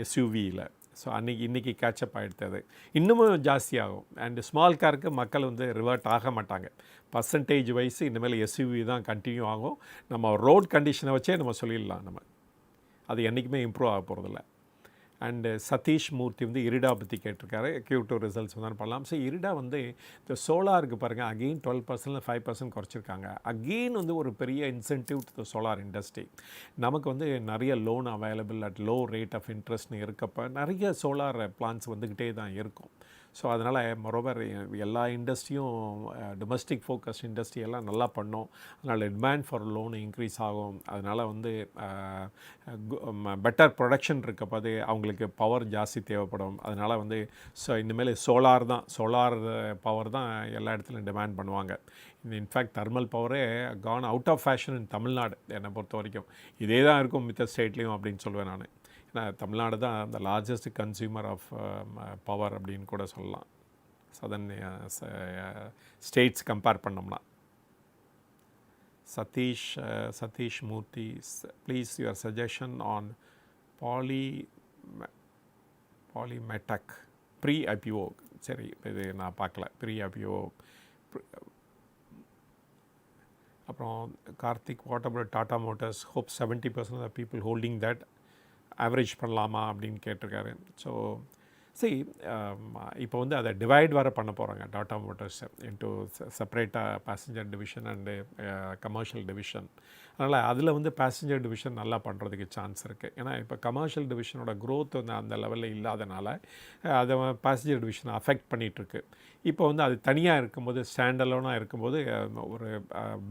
எஸ்யூவியில். ஸோ இன்றைக்கி கேட்சப் ஆகிடுது. இன்னமும் ஜாஸ்தியாகும். அண்டு ஸ்மால் காருக்கு மக்கள் வந்து ரிவர்ட் ஆக மாட்டாங்க. பர்சன்டேஜ் வைஸ் இனிமேல் எஸ்யூவி தான் கண்டினியூ ஆகும். நம்ம ரோட் கண்டிஷனை வச்சே நம்ம சொல்லிடலாம். நம்ம அது என்றைக்குமே இம்ப்ரூவ் ஆக போகிறதில்ல. அண்டு சதீஷ் மூர்த்தி வந்து இரிடா பற்றி கேட்டிருக்காரு. Q2 ரிசல்ட்ஸ் வந்து பண்ணலாம். ஸோ இரிடா வந்து இந்த சோலாருக்கு பாருங்கள், அகெயின் 12% 5% குறைச்சிருக்காங்க. அகெயின் வந்து ஒரு பெரிய incentive to the solar industry. நமக்கு வந்து நிறைய loan available at low rate of இன்ட்ரெஸ்ட்னு இருக்கப்போ நிறைய சோலார் பிளான்ஸ் வந்துக்கிட்டே தான் இருக்கும். ஸோ அதனால் மொரோவர் எல்லா இண்டஸ்ட்ரியும் டொமஸ்டிக் ஃபோக்கஸ் இண்டஸ்ட்ரி எல்லாம் நல்லா பண்ணோம். அதனால் டிமாண்ட் ஃபார் லோன் இன்க்ரீஸ் ஆகும். அதனால் வந்து பெட்டர் ப்ரொடக்ஷன் இருக்கப்போது அவங்களுக்கு பவர் ஜாஸ்தி தேவைப்படும். அதனால் வந்து இனிமேல் சோலார் பவர் தான் எல்லா இடத்துலையும் டிமாண்ட் பண்ணுவாங்க. இன்ஃபேக்ட் தெர்மல் பவரே gone out of fashion in Tamil Nadu என்னை பொறுத்த வரைக்கும். இதே தான் இருக்கும் மித்த ஸ்டேட்லேயும் அப்படின்னு சொல்லுவேன் நான். ஏன்னா தமிழ்நாடு தான் the largest consumer of power அப்படின்னு கூட சொல்லலாம், சதர்ன் ஸ்டேட்ஸ் கம்பேர் பண்ணோம்னா. Satish Murthy, please your suggestion on Polymatech pre IPO. சரி, இது நான் பார்க்கல. Pre IPO. அப்புறம் Karthik, what about Tata Motors hope 70% of people holding that average பண்ணலாமா அப்படின்னு கேட்டிருக்காரு. ஸோ சரி, இப்போ வந்து அதை டிவைட் வர பண்ண போகிறாங்க டாடா மோட்டார்ஸ் இன்ட்டு செப்பரேட்டாக passenger division and commercial division. அதனால் அதில் வந்து பேசஞ்சர் டிவிஷன் நல்லா பண்ணுறதுக்கு சான்ஸ் இருக்குது. ஏன்னா இப்போ கமர்ஷியல் டிவிஷனோட க்ரோத் வந்து அந்த லெவலில் இல்லாதனால அதை பேசஞ்சர் டிவிஷனை அஃபெக்ட் பண்ணிகிட்ருக்கு. இப்போ வந்து அது தனியாக இருக்கும்போது, ஸ்டாண்டலோனாக இருக்கும்போது ஒரு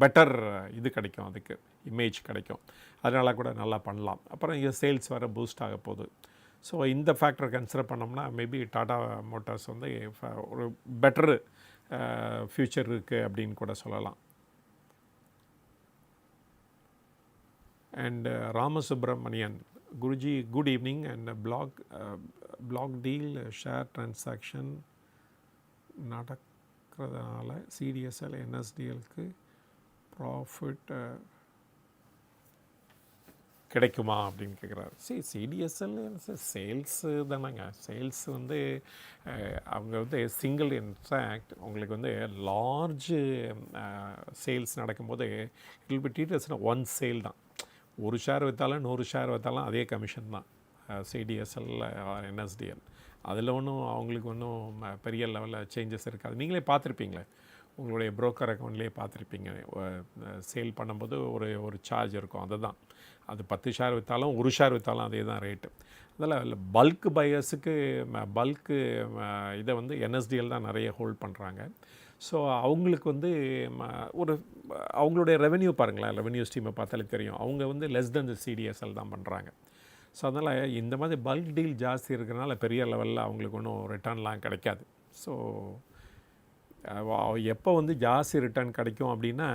பெட்டர் இது கிடைக்கும், அதுக்கு இமேஜ் கிடைக்கும். அதனால கூட நல்லா பண்ணலாம். அப்புறம் இங்கே சேல்ஸ் வர பூஸ்ட் ஆக போகுது. ஸோ இந்த ஃபேக்டரை கன்சிடர் பண்ணோம்னா மேபி டாடா மோட்டார்ஸ் வந்து ஒரு பெட்டரு ஃப்யூச்சர் இருக்குது அப்படின்னு கூட சொல்லலாம். And Ramasubramanian, Guruji good evening. And black deal share transaction நடக்கிறதுனால சிடிஎஸ்எல் என்எஸ்டிஎலுக்கு ப்ராஃபிட் கிடைக்குமா அப்படின்னு கேட்குறாரு. சிடிஎஸ்எல் சேல்ஸு தானேங்க. சேல்ஸ் வந்து அவங்க வந்து சிங்கிள், இன்ஃபேக்ட் உங்களுக்கு வந்து லார்ஜ் சேல்ஸ் நடக்கும்போது it will be treated one sale தான். ஒரு ஷேர் விற்றாலும் 100 ஷேர் விற்றாலும் அதே கமிஷன் தான் சிடிஎஸ்எல் என்எஸ்டிஎல். அதில் ஒன்றும் அவங்களுக்கு ஒன்றும் பெரிய லெவலில் சேஞ்சஸ் இருக்காது. நீங்களே பார்த்துருப்பீங்களே, உங்களுடைய ப்ரோக்கர் அக்கௌண்ட்லேயே பார்த்துருப்பீங்க. சேல் பண்ணும்போது ஒரு சார்ஜ் இருக்கும். அதுதான் அது 10 ஷேர் விற்றாலும் 1 ஷேர் விற்றாலும் அதே தான் ரேட்டு. அதில் பல்க் பையர்ஸுக்கு பல்க்கு இதை வந்து என்எஸ்டிஎல் தான் நிறைய ஹோல்ட் பண்ணுறாங்க. ஸோ அவங்களுக்கு வந்து அவங்களுடைய ரெவென்யூ பாருங்களேன், ரெவென்யூ ஸ்ட்ரீமை பார்த்தாலே தெரியும். அவங்க வந்து லெஸ் தென் த சிடிஎஸ்எல் தான் பண்ணுறாங்க. ஸோ அதனால் இந்த மாதிரி பல்க் டீல் ஜாஸ்தி இருக்கிறனால பெரிய லெவலில் அவங்களுக்கு ஒன்றும் ரிட்டர்ன்லாம் கிடைக்காது. ஸோ எப்போ வந்து ஜாஸ்தி ரிட்டர்ன் கிடைக்கும் அப்படின்னா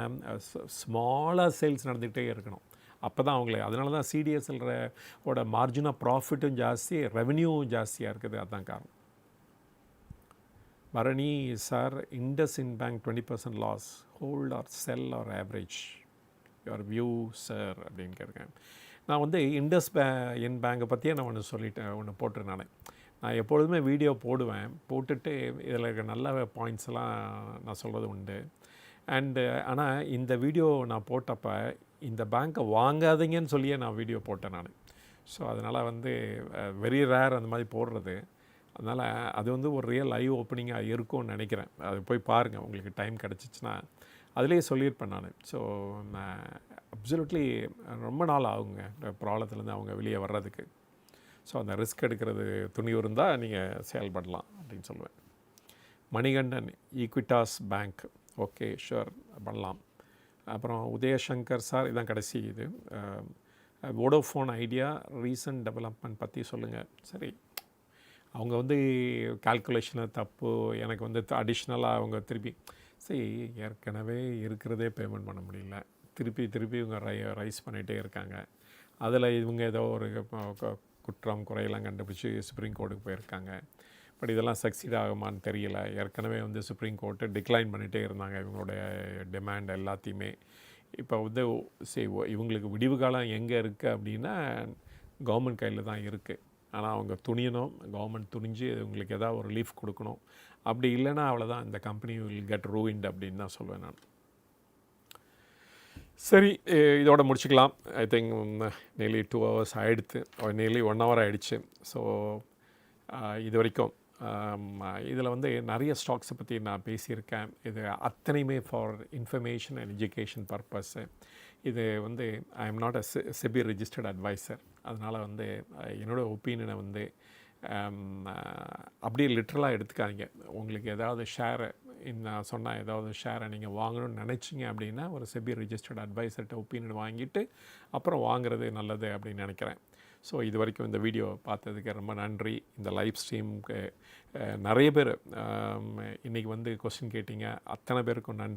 ஸ்மாலாக சேல்ஸ் நடந்துகிட்டே இருக்கணும். அப்போ தான் அவங்களே அதனால தான் சிடிஎஸ்எல் ஓட மார்ஜின் ஆஃப் ப்ராஃபிட்டும் ஜாஸ்தி, ரெவன்யூவும் ஜாஸ்தியாக இருக்குது. அதுதான் காரணம். Bharani sir, IndusInd bank 20% loss, hold or sell or average your view sir அப்படின்னு கேட்குறேன். நான் வந்து இன் பேங்கை பற்றியே நான் ஒன்று சொல்லிட்டேன், ஒன்று போட்டிருந்தேன். நான் எப்பொழுதுமே வீடியோ போடுவேன், போட்டுட்டு இதில் இருக்க நல்ல பாயிண்ட்ஸ்லாம் நான் சொல்கிறது உண்டு. ஆனால் இந்த வீடியோ நான் போட்டப்போ இந்த பேங்க்கை வாங்காதீங்கன்னு சொல்லியே நான் வீடியோ போட்டேன் நான். ஸோ அதனால் வந்து வெரி ரேர் அந்த மாதிரி போடுறது. அதனால் அது வந்து ஒரு ரியல் லைவ் ஓப்பனிங்காக இருக்கும்னு நினைக்கிறேன். அது போய் பாருங்கள், உங்களுக்கு டைம் கிடச்சிச்சின்னா. அதிலே சொல்லியிருப்பேன் நான். ஸோ நான் அப்சல்யூட்லி ரொம்ப நாள் ஆகுங்க ப்ராப்ளத்துலேருந்து அவங்க வெளியே வர்றதுக்கு. ஸோ அந்த ரிஸ்க் எடுக்கிறது துணிவு இருந்தால் நீங்கள் செயல்படலாம் அப்படின்னு சொல்லுவேன். Manikandan, Equitas bank, okay sure பண்ணலாம். அப்புறம் உதயசங்கர் சார், இதான் கடைசி இது. வோடோஃபோன் ஐடியா ரீசன்ட் டெவலப்மெண்ட் பற்றி சொல்லுங்கள். சரி, அவங்க வந்து கால்குலேஷனில் தப்பு, எனக்கு வந்து அடிஷ்னலாக அவங்க திருப்பி சரி, ஏற்கனவே இருக்கிறதே பேமெண்ட் பண்ண முடியல, திருப்பி இவங்க ரைஸ் பண்ணிகிட்டே இருக்காங்க. அதில் இவங்க ஏதோ ஒரு குற்றம் குறையெல்லாம் கண்டுபிடிச்சி சுப்ரீம் கோர்ட்டுக்கு போயிருக்காங்க. பட் இதெல்லாம் சக்சீட் ஆகுமான்னு தெரியல. ஏற்கனவே வந்து சுப்ரீம் கோர்ட்டு டிக்ளைன் பண்ணிகிட்டே இருந்தாங்க இவங்களுடைய டிமாண்ட் எல்லாத்தையுமே. இப்போ வந்து இவங்களுக்கு விடிவு காலம் எங்கே இருக்குது அப்படின்னா கவர்மெண்ட் கையில் தான் இருக்குது. ஆனால் அவங்க துணியணும், கவர்மெண்ட் துணிஞ்சு இவங்களுக்கு ஏதாவது ஒரு ரிலீஃப் கொடுக்கணும். அப்படி இல்லைன்னா அவ்வளோதான், இந்த கம்பெனி வில் கெட் ரூயின்ட் அப்படின்னு தான் சொல்லுவேன் நான். சரி, இதோட முடிச்சுக்கலாம். ஐ திங்க் நெய்லி 2 hours ஆகிடுது, நெய்லி 1 hour ஆகிடுச்சு. ஸோ இது வரைக்கும் இதில் வந்து நிறைய ஸ்டாக்ஸை பற்றி நான் பேசியிருக்கேன். இது அத்தனையுமே for information and education purpose. இது வந்து I M not a SEBI registered advisor. அதனால் வந்து என்னோடய ஒப்பீனியனை வந்து அப்படியே லிட்ரலாக எடுத்துக்காதீங்க. உங்களுக்கு ஏதாவது ஷேரை நான் சொன்னால் ஏதாவது ஷேரை நீங்கள் வாங்கணும்னு நினச்சிங்க அப்படின்னா ஒரு செபி ரெஜிஸ்டர்ட் அட்வைசர்கிட்ட ஒப்பீனியன் வாங்கிட்டு அப்புறம் வாங்குறது நல்லது அப்படின்னு நினைக்கிறேன். ஸோ இது வரைக்கும் இந்த வீடியோ பார்த்ததுக்கு ரொம்ப நன்றி. இந்த லைவ் ஸ்ட்ரீமுக்கு நிறைய பேர் இன்றைக்கி வந்து கொஸ்டின் கேட்டிங்க, அத்தனை பேருக்கும் நன்றி.